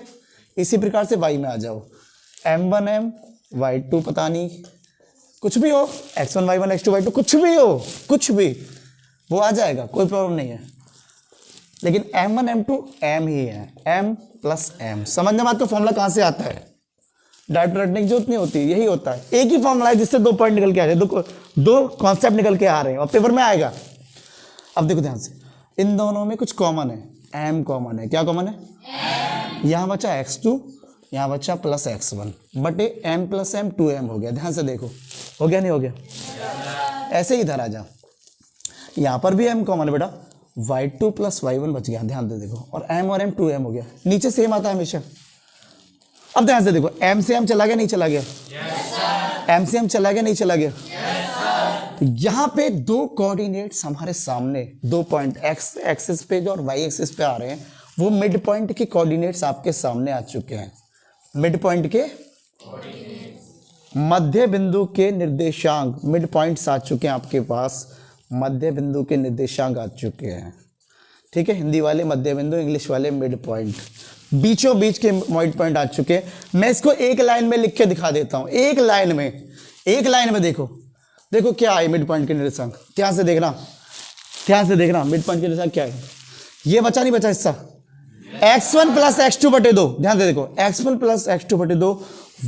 इसी प्रकार से y में आ जाओ, m1 m y2 पता नहीं कुछ भी हो, x1 y1 x2 y2 कुछ भी हो, कुछ भी वो आ जाएगा, कोई प्रॉब्लम नहीं है। लेकिन m1 m2 m ही है, m प्लस m। समझने बात को फॉर्मूला कहां से आता है, डायरेक्ट रटने की जरूरत नहीं होती, यही होता है, एक ही फॉर्मूला है जिससे 2 पॉइंट निकल के आ जाए, दो कॉन्सेप्ट निकल के आ रहे हैं और पेपर में आएगा। अब देखो ध्यान से, इन दोनों में कुछ कॉमन है, m कॉमन है। क्या कॉमन है, यहां बचा x2, यहां बचा प्लस x1 बटे m प्लस m 2m हो गया। ध्यान से देखो, हो गया नहीं हो गया, ऐसे ही इधर आ जा, यहां पर भी m कॉमन है बेटा, y2 प्लस y1 बच गया। ध्यान से देखो, और m और m 2m हो गया, नीचे सेम आता है हमेशा। अब ध्यान से देखो, m से m चला गया नहीं चला गया, m से m चला गया नहीं चला गया, तो यहां पे दो कोऑर्डिनेट्स हमारे सामने, 2 पॉइंट x एक्सिस पे और y एक्सिस पे आ रहे हैं, वो मिड पॉइंट के कोऑर्डिनेट्स आपके सामने आ चुके हैं। मिड पॉइंट के मध्य बिंदु के निर्देशांक, मिड पॉइंट्स आ चुके हैं आपके पास, मध्य बिंदु के निर्देशांक आ चुके हैं, ठीक है। हिंदी वाले मध्य बिंदु, इंग्लिश वाले मिड पॉइंट, बीचों बीच के मिड पॉइंट आ चुके हैं। मैं इसको एक लाइन में लिख के दिखा देता हूं, एक लाइन में देखो, देखो क्या है मिड पॉइंट के निर्देशांक, ध्यान से देखना, ध्यान से देखना, मिड पॉइंट के निर्देशांक क्या है। ये बचा नहीं बचा हिस्सा, x1 प्लस x2 बटे 2, ध्यान से देखो, x1 प्लस x2 बटे 2,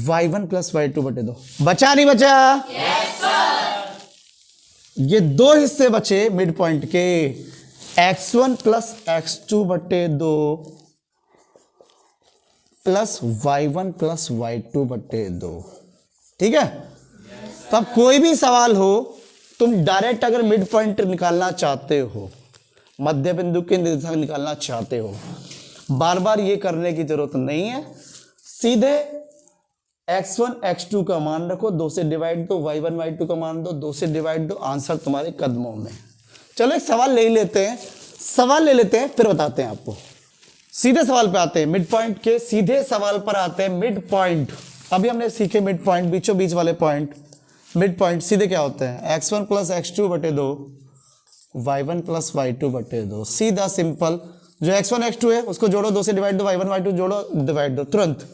y1 प्लस y2 बटे 2, बचा नहीं बचा, ये दो हिस्से बचे मिड पॉइंट के, x1 प्लस x2 बटे 2 प्लस y1 प्लस y2 बटे 2, ठीक है। तो अब कोई भी सवाल हो, तुम डायरेक्ट अगर मिड पॉइंट निकालना चाहते हो, मध्य बिंदु के निर्देशांक निकालना चाहते हो, बार बार ये करने की जरूरत नहीं है, सीधे x1 x2 का मान रखो, 2 से डिवाइड दो, y1 y2 का मान दो, 2 से डिवाइड दो, आंसर तुम्हारे कदमों में। चलो एक सवाल ले लेते हैं, फिर बताते हैं आपको। सीधे सवाल पे आते हैं, मिड पॉइंट के सीधे सवाल पर आते हैं। मिड पॉइंट अभी हमने सीखे, मिड पॉइंट बीचों बीच वाले पॉइंट, मिड पॉइंट सीधे क्या होते हैं, x1 प्लस x2 बटे 2, y1 प्लस y2 बटे 2, सीधा सिंपल। जो x1 x2 है उसको जोड़ो, 2 से डिवाइड दो, y1 y2 जोड़ो, डिवाइड दो, तुरंत।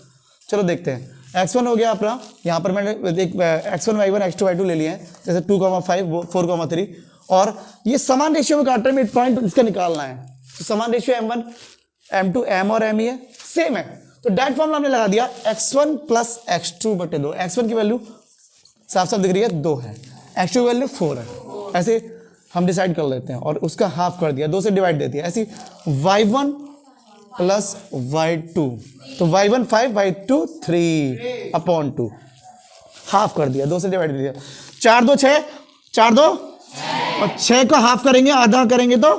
चलो देखते हैं, x1 हो गया अपना, यहाँ पर मैंने एक x1 y1 x2 y2 ले लिए हैं, जैसे 2,5 4,3, और ये समान रेशियो में काट रहे हैं, मिड पॉइंट इसका निकालना है, तो समान रेशियो m1 m2 m और m ही है, सेम है, तो डायरेक्ट फॉर्मूला हमने लगा दिया, x1 प्लस x2 बटे 2, x1 की वैल्यू साफ साफ दिख रही है 2 है, x2 की वैल्यू 4 है, ऐसे हम डिसाइड कर लेते हैं, और उसका हाफ कर दिया, 2 से डिवाइड दे दिया, ऐसी y1 प्लस y2, तो y1 5 y2 3 अपॉन 2, हाफ कर दिया, 2 से डिवाइड दे दिया, 4 2 6, 4 2 और 6 को हाफ करेंगे, आधा करेंगे तो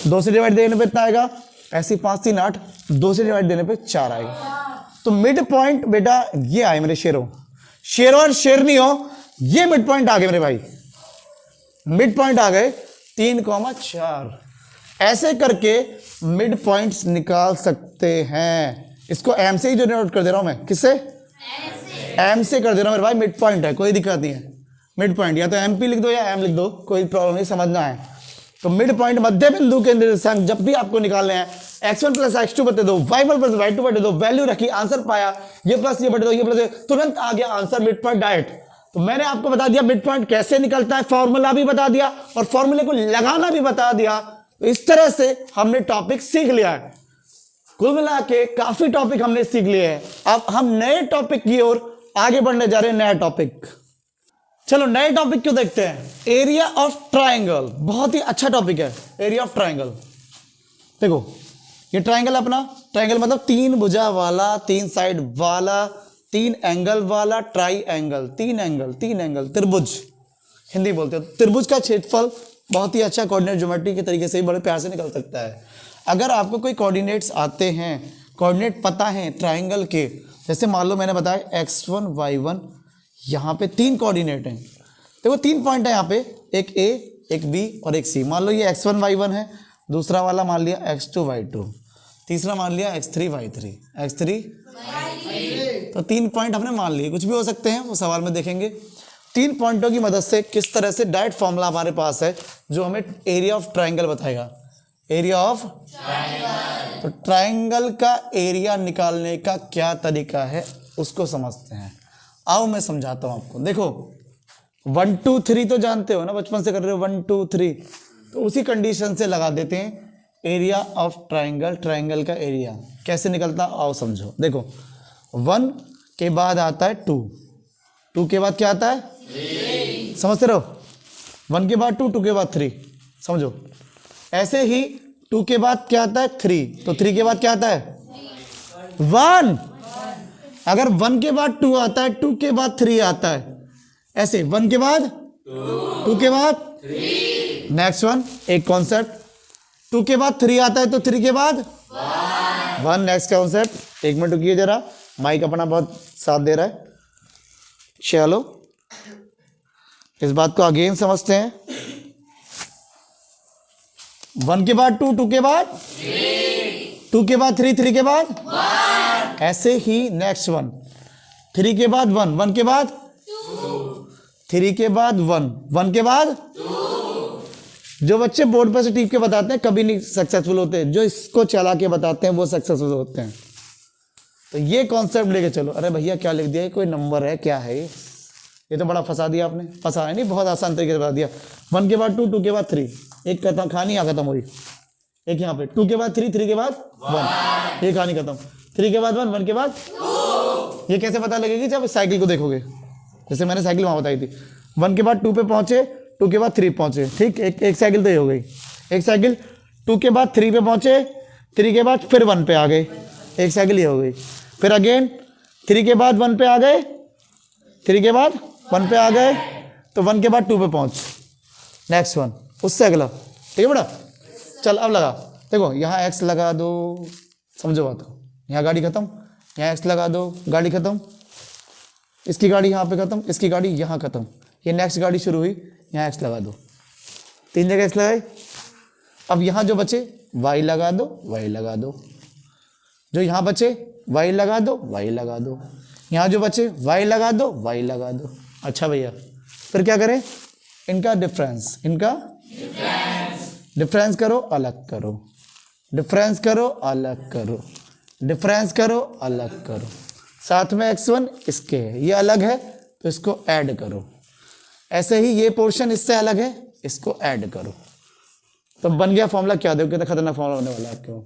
2 से डिवाइड देने पे इतना आएगा, ऐसी 5 3 8, 2 से डिवाइड देने पे 4 आएगा। तो मिड पॉइंट बेटा ये आए मेरे शेरों, शेर और शेरनी हो, ये मिड पॉइंट आ गए मेरे भाई, मिड पॉइंट आ गए 3,4। ऐसे करके मिड पॉइंट्स निकाल सकते हैं। इसको एम से ही जो नोट कर दे रहा हूं मैं, किससे, एम से कर दे रहा हूं मेरे भाई, मिड पॉइंट है, कोई दिक्कत नहीं है। मिड पॉइंट या तो एम पी लिख दो या एम लिख दो, कोई प्रॉब्लम नहीं, समझना है। तो मिड पॉइंट मध्य बिंदु के निर्देशांक जब भी आपको निकालने हैं, x1 प्लस x2 बटे 2, y1 प्लस y2 बटे 2, वैल्यू रखी, आंसर पाया, ये प्लस ये बटे 2, ये प्लस ये, तुरंत आ गया आंसर, मिड पॉइंट डायरेक्ट। तो मैंने आपको बता दिया मिड पॉइंट कैसे निकलता है, फॉर्मूला भी बता दिया और फॉर्मूले को लगाना भी बता दिया। तो इस तरह से हमने टॉपिक सीख लिया है, कुल मिला के काफी टॉपिक हमने सीख लिए हैं। अब हम नए टॉपिक की ओर आगे बढ़ने जा रहे हैं, नया टॉपिक। चलो नए टॉपिक क्यों देखते हैं, एरिया ऑफ ट्राइंगल, बहुत ही अच्छा टॉपिक है एरिया ऑफ ट्राइंगल। देखो ये ट्राइंगल अपना, ट्राइंगल मतलब 3 भुजा वाला, 3 साइड वाला, 3 एंगल वाला ट्राई एंगल, 3 एंगल, 3 एंगल, त्रिभुज हिंदी बोलते हैं। त्रिभुज का क्षेत्रफल बहुत ही अच्छा कोऑर्डिनेट ज्योमेट्री के तरीके से भी बड़े प्यार से निकल सकता है। अगर आपको कोई कोऑर्डिनेट्स आते हैं, कोऑर्डिनेट पता है ट्राइंगल के, जैसे मान लो मैंने बताया x1 y1, यहाँ पे 3 कोऑर्डिनेट हैं, देखो 3 पॉइंट है यहाँ पे, एक A, एक B और एक C। मान लो ये x1 y1 है, दूसरा वाला मान लिया x2 y2, तीसरा मान लिया x3 y3, x3 तो 3 पॉइंट हमने मान लिए, कुछ भी हो सकते हैं वो सवाल में देखेंगे। 3 पॉइंटों की मदद से किस तरह से डायरेक्ट फॉर्मूला हमारे पास है जो हमें एरिया ऑफ ट्राइंगल बताएगा, एरिया ऑफ ट्राइंगल। तो ट्राइंगल का एरिया निकालने का क्या तरीका है उसको समझते हैं। आओ मैं समझाता हूं आपको। देखो 1 2 3 तो जानते हो ना, बचपन से कर रहे हो 1 2 3, तो उसी कंडीशन से लगा देते हैं एरिया ऑफ ट्राइंगल। ट्राइंगल का एरिया कैसे निकलता, आओ समझो। देखो 1 के बाद आता है 2, 2 के बाद क्या आता है 3, समझते रहो। 1 के बाद 2, 2 के बाद 3, समझो। ऐसे ही 2 के बाद क्या आता है 3, तो 3 के बाद क्या आता है 1। अगर 1 के बाद 2 आता है, 2 के बाद 3 आता है, ऐसे 1 के बाद 2 के बाद 3। नेक्स्ट वन, एक कॉन्सेप्ट, 2 के बाद 3 आता है तो 3 के बाद 1। नेक्स्ट कॉन्सेप्ट, 1 मिनट रुकिए जरा, माइक अपना बहुत साथ दे रहा है। चलो इस बात को अगेन समझते हैं। 1 के बाद 2, 2 के बाद 3, 2 के बाद 3, 3 के बाद 1। ऐसे ही नेक्स्ट वन, 3 के बाद 1, 1 के बाद 2, 3 के बाद 1, 1 के बाद 2। जो बच्चे बोर्ड पर से टीप के बताते हैं कभी नहीं सक्सेसफुल होते, जो इसको चला के बताते हैं वो सक्सेसफुल होते हैं। तो ये कॉन्सेप्ट लेके चलो। अरे भैया क्या लिख दिया, कोई नंबर है क्या है ये तो बड़ा फंसा दिया आपने। फंसा है नहीं, बहुत आसान तरीके से बता दिया। 1 के बाद 2, 2 के बाद 3, एक कहानी यहाँ खत्म हुई। एक यहाँ पे 2 के बाद 3, 3 के बाद 1, ये कहानी खत्म। 3 के बाद 1, 1 के बाद 2। ये कैसे पता लगेगी, जब साइकिल को देखोगे, जैसे मैंने साइकिल वहाँ बताई थी। 1 के बाद 2 पे पहुंचे, 2 के बाद 3 पहुंचे, ठीक। एक साइकिल तो ये हो गई। एक साइकिल 2 के बाद 3 पे पहुंचे, 3 के बाद फिर 1 पे आ गए, एक साइकिल ये हो गई। फिर अगेन 3 के बाद 1 पे आ गए, 3 के बाद 1 पे आ गए, तो 1 के बाद 2 पे पहुंच, नेक्स्ट वन, उससे अगला, ठीक है बेटा। चल अब लगा, देखो यहाँ x लगा दो, समझो बात को। यहाँ गाड़ी खत्म, यहाँ x लगा दो, गाड़ी खत्म, इसकी गाड़ी यहाँ पे खत्म, इसकी गाड़ी यहाँ खत्म, ये नेक्स्ट गाड़ी शुरू हुई, यहाँ x लगा दो, 3 जगह x लगाए। अब यहाँ जो बचे y लगा दो, y लगा दो, जो यहाँ बचे y लगा दो, y लगा दो, यहाँ जो बचे y लगा दो, y लगा दो। अच्छा भैया फिर क्या करें, इनका डिफरेंस, इनका डिफरेंस करो, अलग करो, डिफरेंस करो, अलग करो, डिफरेंस करो, अलग करो। साथ में x1 इसके है, ये अलग है तो इसको ऐड करो। ऐसे ही ये पोर्शन इससे अलग है, इसको ऐड करो। तो बन गया फॉर्मूला। क्या देखो कितना खतरनाक फॉर्मूला बनने वाला है, क्यों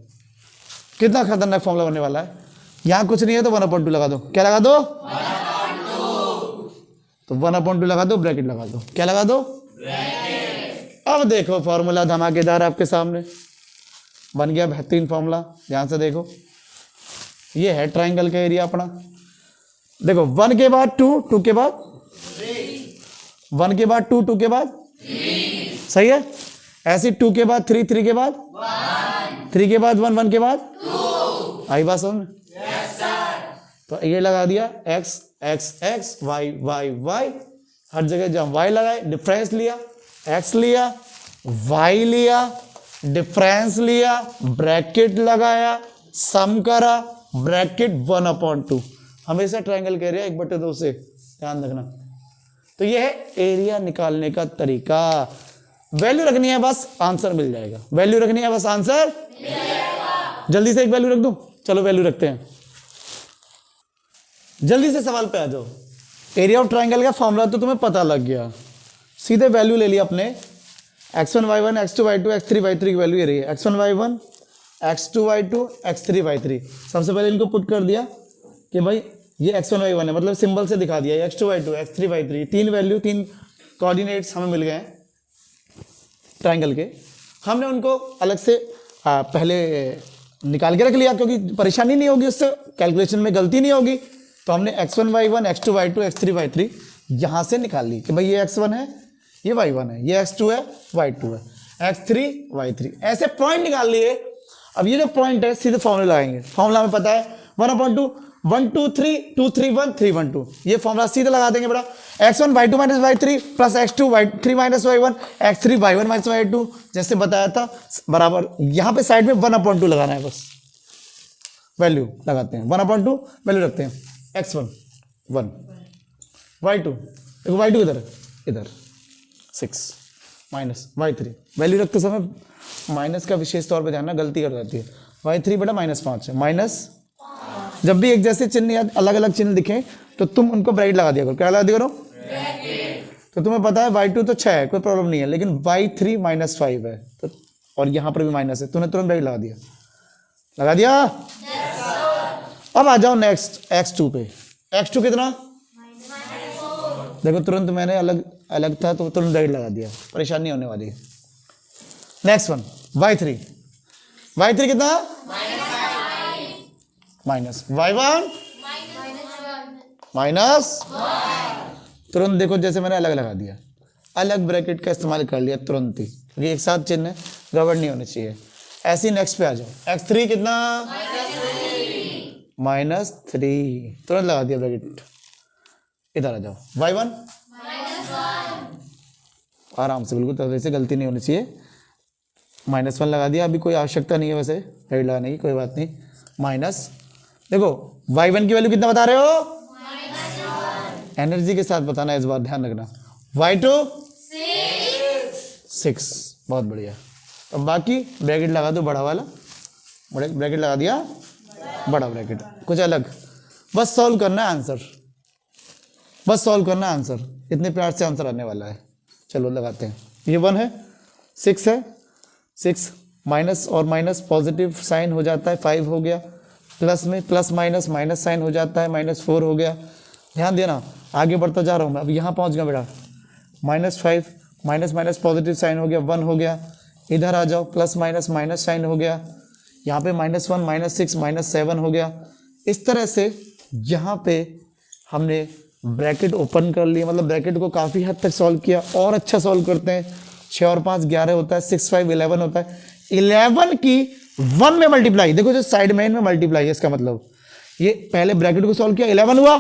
कितना खतरनाक फॉर्मूला बनने वाला है। यहाँ कुछ नहीं है तो 1/2 लगा दो, क्या लगा दो 1/2, तो 1/2 लगा दो, ब्रैकेट लगा दो, क्या लगा दो ब्रैकेट। अब देखो फॉर्मूला धमाकेदार आपके सामने बन गया, बेहतरीन फॉर्मूला। ध्यान से देखो, ये है ट्राइंगल का एरिया अपना। देखो 1 के बाद 2, 2 के बाद 3, 1 के बाद 2, 2 के बाद 3, सही है। ऐसे 2 के बाद 3, 3 के बाद 1, 3 के बाद 1, 1 के बाद 2। आई बात समझ? Yes sir. तो ये लगा दिया x x x y y y, हर जगह जब y लगाए डिफरेंस लिया, x लिया, y लिया, डिफरेंस लिया, ब्रैकेट लगाया, सम करा, ब्रैकेट 1/2। हमेशा ट्राइंगल के एरिया 1/2 से ध्यान रखना। तो ये है एरिया निकालने का तरीका। वैल्यू रखनी है बस, आंसर मिल जाएगा। वैल्यू रखनी है बस, आंसर मिल जाएगा। जल्दी से एक वैल्यू रख दूं, चलो वैल्यू रखते हैं। जल्दी से सवाल पे आ जाओ। एरिया ऑफ ट्राइंगल का फॉर्मूला तो तुम्हें पता लग गया, सीधे वैल्यू ले लिया अपने। x1 y1 x2 y2 x3 y3 की वैल्यू ये रही है। x1 y1 x2 y2 x3 y3। सबसे पहले इनको पुट कर दिया कि भाई ये x1 y1 है, मतलब सिंबल से दिखा दिया x2 y2 x3 y3। 3 value, 3 coordinates हमें मिल गए हैं ट्राइंगल के। हमने उनको अलग से पहले निकाल के रख लिया क्योंकि परेशानी नहीं होगी, उससे कैलकुलेशन में गलती नहीं होगी। तो हमने x1 y1 x2 y2 x3 y3 यहाँ से निकाल ली कि भाई ये x1 है, ये y1 है, ये x2 है, y2 है, x3 y3, ऐसे पॉइंट निकाल लिए। अब ये जो पॉइंट है सीधे फॉर्मूला लगाएंगे। फॉर्मूला में पता है 1/2 1 2 3 2 3 1 3 1 2, ये फॉर्मूला सीधे लगा देंगे बेटा। x1 y2 minus y3 plus x2 y3 minus y1 x3 y1 minus y2, जैसे बताया था बराबर। यहाँ पे साइड में 1/2 लगाना है, बस वैल्यू लगाते हैं 1/2, वैल्यू रखते हैं x1 1 y2, देखो y2 इधर इधर 6 माइनस y3, वैल्यू रखते समय माइनस का विशेष तौर पे ध्यान, गलती कर जाती है। y3 बेटा -5 है, माइनस जब भी एक जैसे चिन्ह या अलग अलग चिन्ह दिखे तो तुम उनको ब्रैकेट लगा दिया करो। क्या लगा दिया करो? तो तुम्हें पता है y2 तो 6 है, कोई प्रॉब्लम नहीं है, लेकिन y3 -5 है तो, और यहाँ पर भी माइनस है, तूने तुरंत ब्रैकेट लगा दिया। लगा दिया? अब आ जाओ नेक्स्ट x2 पे। x2 कितना? देखो तुरंत मैंने अलग अलग था तो तुरंत ब्रैकेट लगा दिया, परेशानी नहीं होने वाली। नेक्स्ट वन y3, y3 कितना? माइनस y1 माइनस, तुरंत देखो जैसे मैंने अलग लगा दिया, अलग ब्रैकेट का इस्तेमाल कर लिया तुरंत ही, क्योंकि एक साथ चिन्ह गड़बड़ नहीं होनी चाहिए। ऐसे ही नेक्स्ट पे आ जाओ। x3 कितना? -3, तुरंत लगा दिया ब्रैकेट। इधर आ जाओ y1 आराम से, बिल्कुल तरह से, गलती नहीं होनी चाहिए। -1 लगा दिया, अभी कोई आवश्यकता नहीं है वैसे ब्रैकेट लगाने की, कोई बात नहीं। माइनस, देखो y1 की वैल्यू कितना बता रहे हो? एनर्जी के साथ बताना, इस बार ध्यान रखना। y2 6, बहुत बढ़िया। अब बाकी ब्रैकेट लगा दो बड़ा वाला, ब्रैकेट लगा दिया बड़ा ब्रैकेट, कुछ अलग, बस सॉल्व करना है आंसर, बस सॉल्व करना है आंसर, इतने प्यार से आंसर आने वाला है। चलो लगाते हैं। ये 1 है, 6 है, 6 माइनस और माइनस पॉजिटिव साइन हो जाता है, 5 हो गया, प्लस में प्लस माइनस माइनस साइन हो जाता है, -4 हो गया। ध्यान देना, आगे बढ़ता जा रहा हूँ मैं, अब यहाँ पहुँच गया बेटा। -5 माइनस माइनस पॉजिटिव साइन हो गया, 1 हो गया। इधर आ जाओ, प्लस माइनस माइनस साइन हो गया, यहाँ पे -1 -6 -7 हो गया। इस तरह से यहाँ पे हमने ब्रैकेट ओपन कर लिया, मतलब ब्रैकेट को काफ़ी हद तक सॉल्व किया। और अच्छा सॉल्व करते हैं, 6 और 5 11 होता है, 6 5 11 होता है। 11 की 1 में मल्टीप्लाई, देखो जो साइड में इनमें मल्टीप्लाई है, इसका मतलब ये पहले ब्रैकेट को सॉल्व किया, 11 हुआ,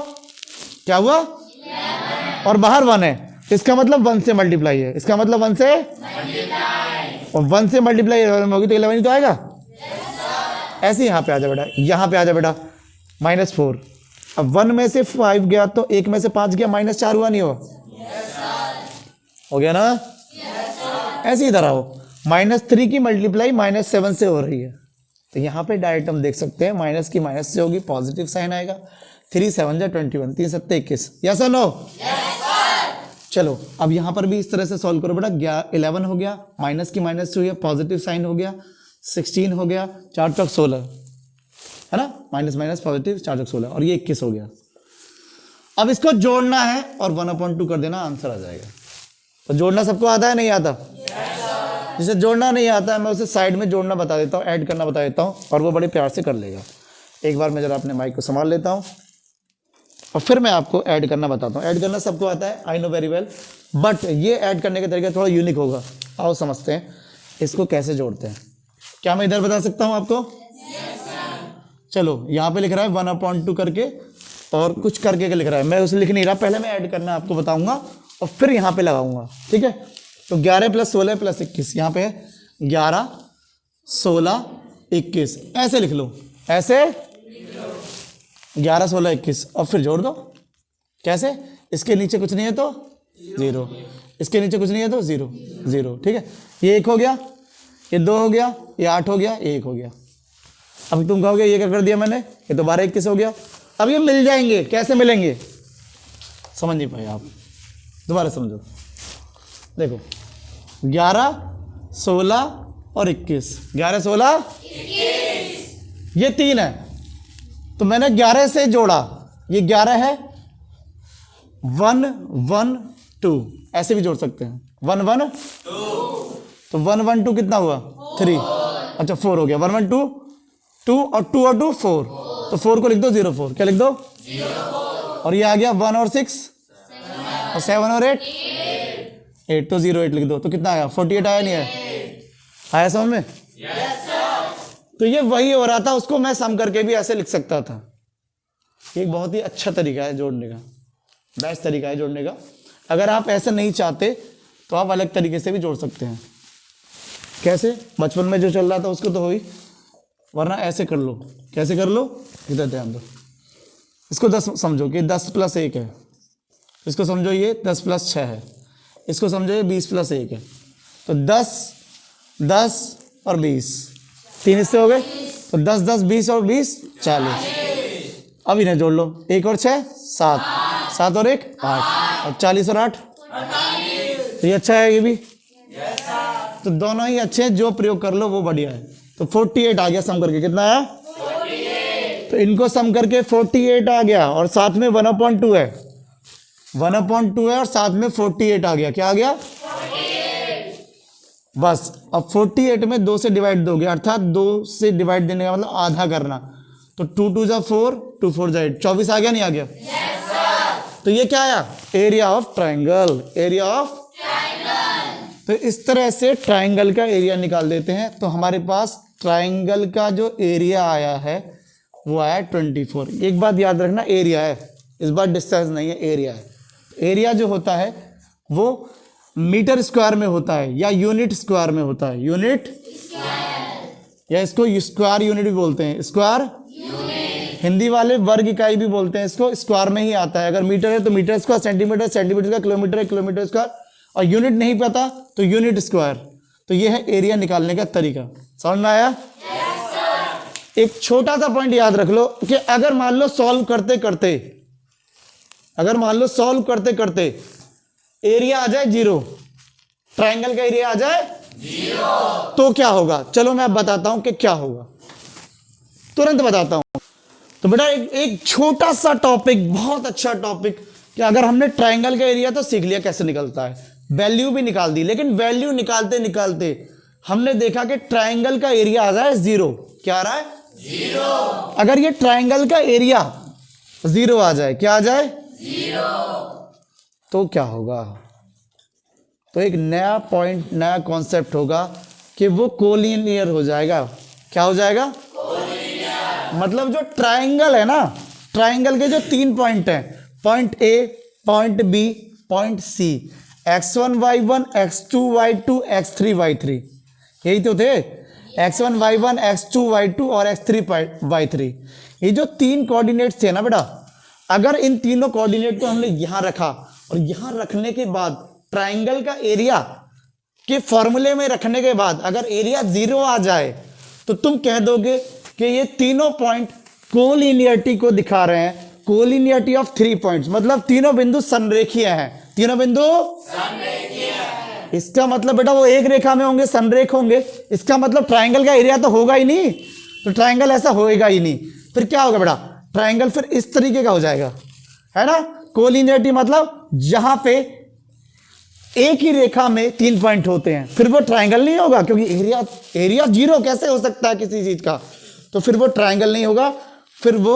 क्या हुआ? 11। और बाहर 1 है, इसका मतलब 1 से मल्टीप्लाई है, इसका मतलब 1 से मल्टीप्लाई, और 1 से मल्टीप्लाई 11 होगी तो 11 ही तो आएगा। ऐसे यहाँ पे आ जा बेटा, यहाँ पे आ जा बेटा, -4। अब 1 में से 5 गया तो 1 में से 5 गया, -4 हुआ, नहीं हुआ? हो गया ना? ऐसे ही इधर आओ, -3 की मल्टीप्लाई -7 से हो रही है, तो यहाँ पे डायरेक्ट हम देख सकते हैं माइनस की माइनस से होगी, पॉजिटिव साइन आएगा। 3 7 21, 3 7 21, यस और नो? चलो अब यहाँ पर भी इस तरह से सॉल्व करो बेटा। 11 हो गया, माइनस की माइनस से हुई, पॉजिटिव साइन हो गया, 16 हो गया, 4 चौक 16 है ना, माइनस माइनस पॉजिटिव, 4 चौक 16, और ये 21 हो गया। अब इसको जोड़ना है और 1/2 कर देना, आंसर आ जाएगा। तो जोड़ना सबको आता है, नहीं आता? जिसे जोड़ना नहीं आता है मैं उसे साइड में जोड़ना बता देता हूँ, ऐड करना बता देता हूँ, और वो बड़े प्यार से कर लेगा। एक बार मैं जरा अपने माइक को संभाल लेता हूँ और फिर मैं आपको ऐड करना बताता हूँ। ऐड करना सबको आता है, I know very well, but ये ऐड करने का तरीका थोड़ा यूनिक होगा। आओ समझते हैं इसको कैसे जोड़ते हैं। क्या मैं इधर बता सकता हूँ आपको? चलो यहाँ पे लिख रहा है 1/2 करके, और कुछ करके लिख रहा है, मैं उसे लिख नहीं रहा, पहले मैं ऐड करना आपको बताऊंगा और फिर यहाँ पे लगाऊंगा, ठीक है? तो 11 + 16 + 21, यहाँ पे है 11 16 21, ऐसे लिख लो, ऐसे 11 16 21, और फिर जोड़ दो। कैसे? इसके नीचे कुछ नहीं है तो 0, इसके नीचे कुछ नहीं है तो 0 0, ठीक है? ये 1 हो गया, ये 2 हो गया, ये 8 हो गया, ये 1 हो गया। अब तुम कहोगे ये क्या कर दिया मैंने, ये तो 12 21 हो गया। अब ये मिल जाएंगे, कैसे मिलेंगे समझ नहीं पाए आप, दोबारा समझो। देखो 11 16 और 21, 11 16 21, ये 3 है, तो मैंने 11 से जोड़ा, ये 11 है, 1 1 2, ऐसे भी जोड़ सकते हैं, 1 1 2, तो 1 1 2 कितना हुआ? 3, अच्छा 4 हो गया, 1 1 2 2 और 2 और 2 4, तो 4 को लिख दो 0 4, क्या लिख दो 0 4, और ये आ गया 1 और 6 और 7 और 8, 8 तो 0 8 लिख दो, तो कितना आया 48 आया नहीं आया? आया समझ में? तो ये वही हो रहा था, उसको मैं सम करके भी ऐसे लिख सकता था। एक बहुत ही अच्छा तरीका है जोड़ने का, बेस्ट तरीका है जोड़ने का। अगर आप ऐसे नहीं चाहते तो आप अलग तरीके से भी जोड़ सकते हैं। कैसे? बचपन में जो चल रहा था उसको तो हो ही, वरना ऐसे कर लो। कैसे कर लो? इधर ध्यान दो। इसको 10 समझो कि 10 + 1 है, इसको समझो ये 10 + 6 है, इसको समझो ये 20 + 1 है। तो 10 10 और 20, 3 हिस्से हो गए। तो 10 10 20 और 20 40। अब इन्हें जोड़ लो, 1 और 6 7, 7 और 1 8, और 40 और 8 तो ये अच्छा है ये भी। तो दोनों ही अच्छे हैं, जो प्रयोग कर लो वो बढ़िया है। तो 48 आ गया सम करके, कितना आया? 48। तो इनको सम करके 48 आ गया, और साथ में 1/2 है, 1/2 है, और साथ में 48 आ गया। क्या आ गया? 48। बस अब 48 में 2 से डिवाइड दोगे, अर्थात 2 से डिवाइड देने का मतलब आधा करना। तो 2 2 = 4, 2 4 = 8, 24 आ गया नहीं आ गया? yes, sir। तो ये क्या आया? Area of triangle, area of triangle. तो इस तरह से ट्राइंगल का एरिया निकाल देते हैं। तो हमारे पास ट्राइंगल का जो एरिया आया है वो आया 24। एक बात याद रखना, एरिया है, इस बार डिस्टेंस नहीं है, एरिया है। एरिया जो होता है वो मीटर स्क्वायर में होता है या यूनिट स्क्वायर में होता है, यूनिट स्क्वायर, या इसको स्क्वायर यूनिट भी बोलते हैं, स्क्वायर यूनिट। हिंदी वाले वर्ग इकाई भी बोलते हैं इसको, स्क्वायर में ही आता है। अगर मीटर है तो metre square, centimetre centimetre square, kilometre है किलोमीटर स्क्वायर, और यूनिट नहीं पता तो यूनिट स्क्वायर। तो ये है एरिया निकालने का तरीका। समझ में आया? एक छोटा सा पॉइंट याद रख लो कि अगर मान लो सॉल्व करते करते एरिया आ जाए 0, ट्राइंगल का एरिया आ जाए 0, तो क्या होगा? चलो मैं बताता हूं कि क्या होगा, तुरंत बताता हूं। तो बेटा एक छोटा सा टॉपिक, बहुत अच्छा टॉपिक, कि अगर हमने ट्राइंगल का एरिया तो सीख लिया कैसे निकलता है, वैल्यू भी निकाल दी, लेकिन वैल्यू निकालते निकालते हमने देखा कि ट्राइंगल का एरिया आ जाए 0। क्या आ रहा है? 0। अगर ये ट्राइंगल का एरिया 0 आ जाए, क्या आ जाए? 0, तो क्या होगा? तो एक नया पॉइंट, नया कॉन्सेप्ट होगा कि वो कोलिनियर हो जाएगा। क्या हो जाएगा? कोलिनियर। मतलब जो ट्राइंगल है ना, ट्राइंगल के जो 3 पॉइंट हैं, point A, point B, point C, x1 y1, x2 y2, x3 y3, यही तो थे, x1 y1, x2 y2 और x3 y3। ये जो 3 कोऑर्डिनेट्स थे ना बेटा, अगर इन तीनों कोऑर्डिनेट को हमने यहां रखा, और यहां रखने के बाद ट्राइंगल का एरिया के फॉर्मूले में रखने के बाद अगर एरिया 0 आ जाए, तो तुम कह दोगे कि ये तीनों पॉइंट कोलिनियरिटी को दिखा रहे हैं, कोलिनियरिटी ऑफ 3 पॉइंट्स, मतलब तीनों बिंदु संरेखीय हैं, तीनों बिंदु संरेखीय हैं। इसका मतलब बेटा वो एक रेखा में होंगे, संरेख होंगे, इसका मतलब ट्राइंगल का एरिया तो होगा ही नहीं, तो ट्राइंगल ऐसा होएगा ही नहीं। फिर क्या होगा बेटा? ट्राइंगल फिर इस तरीके का हो जाएगा, है ना। कोलिनियरिटी मतलब जहां पे एक ही रेखा में 3 पॉइंट होते हैं, फिर वो ट्राइंगल नहीं होगा, क्योंकि एरिया 0 कैसे हो सकता है किसी चीज का, तो फिर वो ट्राइंगल नहीं होगा, फिर वो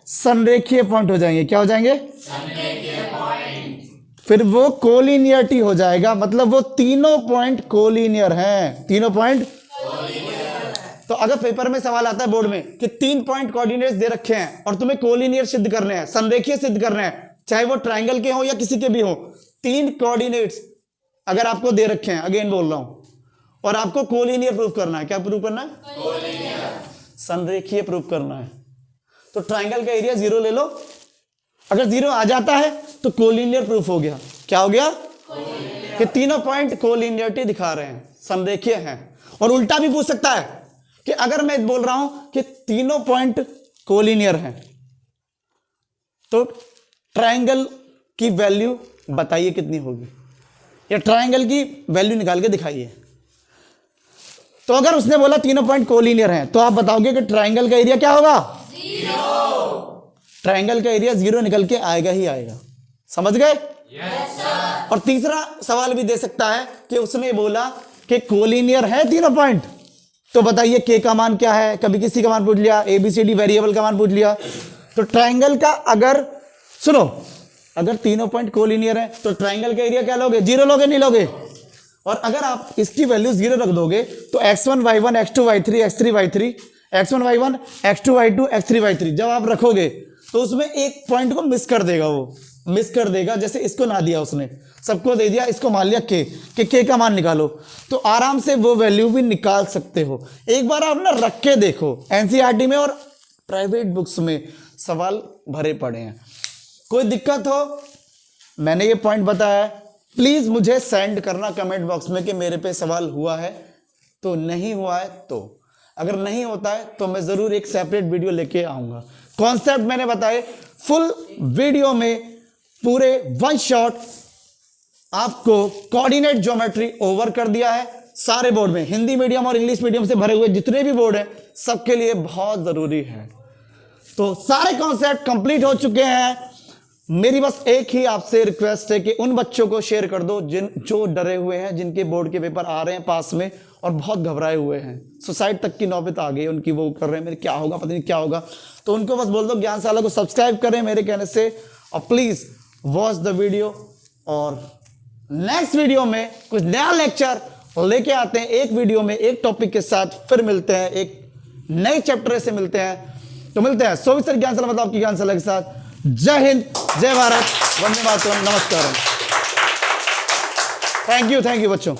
संरेखीय पॉइंट हो जाएंगे। क्या हो जाएंगे? संरेखीय पॉइंट। फिर वो कोलिनियरिटी हो जाएगा, मतलब वो तीनों पॉइंट कोलिनियर हैं, तीनों पॉइंट कोलिनियर। तो अगर पेपर में सवाल आता है बोर्ड में कि 3 पॉइंट कोऑर्डिनेट्स दे रखे हैं और तुम्हें कोलिनियर सिद्ध करने हैं, संरेखीय सिद्ध करने हैं, चाहे वो ट्राइंगल के हो या किसी के भी हो, 3 कोऑर्डिनेट्स अगर आपको दे रखे हैं, अगेन बोल रहा हूं, और आपको कोलिनियर प्रूफ करना है, क्या प्रूफ करना है? कोलिनियर, संरेखीय प्रूफ करना है। तो ट्राइंगल का एरिया 0 ले लो, अगर 0 आ जाता है तो कोलिनियर प्रूफ हो गया। क्या हो गया? कि तीनों पॉइंट कोलिनियरिटी दिखा रहे हैं, संरेखीय हैं। और उल्टा भी पूछ सकता है कि अगर मैं बोल रहा हूं कि तीनों पॉइंट कोलिनियर हैं, तो ट्राइंगल की वैल्यू बताइए कितनी होगी, या ट्राइंगल की वैल्यू निकाल के दिखाइए। तो अगर उसने बोला तीनों पॉइंट कोलिनियर हैं, तो आप बताओगे कि ट्राइंगल का एरिया क्या होगा? 0। ट्राइंगल का एरिया 0 निकल के आएगा ही आएगा। समझ गए? Yes sir. और तीसरा सवाल भी दे सकता है कि उसने बोला कि कोलिनियर है तीनों पॉइंट, तो बताइए के का मान क्या है, कभी किसी का मान पूछ लिया, ABCD वेरिएबल का मान पूछ लिया। तो ट्राइंगल का अगर सुनो, अगर तीनों पॉइंट कोलिनियर है तो ट्राइंगल का एरिया क्या लोगे? 0 लोगे, नहीं लोगे? और अगर आप इसकी वैल्यू 0 रख दोगे तो x1 y1 x2 y3 x3 y3 x1 y1 x2 y2 x3 y3 जब आप रखोगे तो उसमें एक पॉइंट को मिस कर देगा, वो मिस कर देगा। जैसे इसको ना दिया उसने, सबको दे दिया, इसको मान लिया के का मान निकालो, तो आराम से वो वैल्यू भी निकाल सकते हो। एक बार आप ना रख के देखो, एनसीईआरटी में और प्राइवेट बुक्स में सवाल भरे पड़े हैं। कोई दिक्कत हो, मैंने ये पॉइंट बताया, प्लीज मुझे सेंड करना कमेंट बॉक्स में कि मेरे पे सवाल हुआ है तो नहीं हुआ है। तो अगर नहीं होता है तो मैं जरूर एक सेपरेट वीडियो लेके आऊंगा। कॉन्सेप्ट मैंने बताए फुल वीडियो में, पूरे वन शॉट आपको कोऑर्डिनेट ज्योमेट्री ओवर कर दिया है। सारे बोर्ड में, हिंदी मीडियम और इंग्लिश मीडियम से भरे हुए जितने भी बोर्ड हैं सबके लिए बहुत जरूरी है। तो सारे कॉन्सेप्ट कंप्लीट हो चुके हैं। मेरी बस एक ही आपसे रिक्वेस्ट है कि उन बच्चों को शेयर कर दो जो डरे हुए हैं, जिनके बोर्ड के पेपर आ रहे हैं पास में और बहुत घबराए हुए हैं, सुसाइड तक की नौबत आ गई उनकी, वो कर रहे हैं मेरे क्या होगा, पता नहीं क्या होगा। तो उनको बस बोल दो ज्ञानशाला को सब्सक्राइब करें मेरे कहने से, और प्लीज वॉच द वीडियो। और नेक्स्ट वीडियो में कुछ नया लेक्चर लेके आते हैं, एक वीडियो में एक टॉपिक के साथ फिर मिलते हैं, एक नए चैप्टर से मिलते हैं। तो मिलते हैं सोविसर ज्ञानशाला, मतलब आपकी ज्ञानशाला के साथ। जय हिंद, जय भारत, वंदे मातरम, नमस्कार। थैंक यू बच्चों।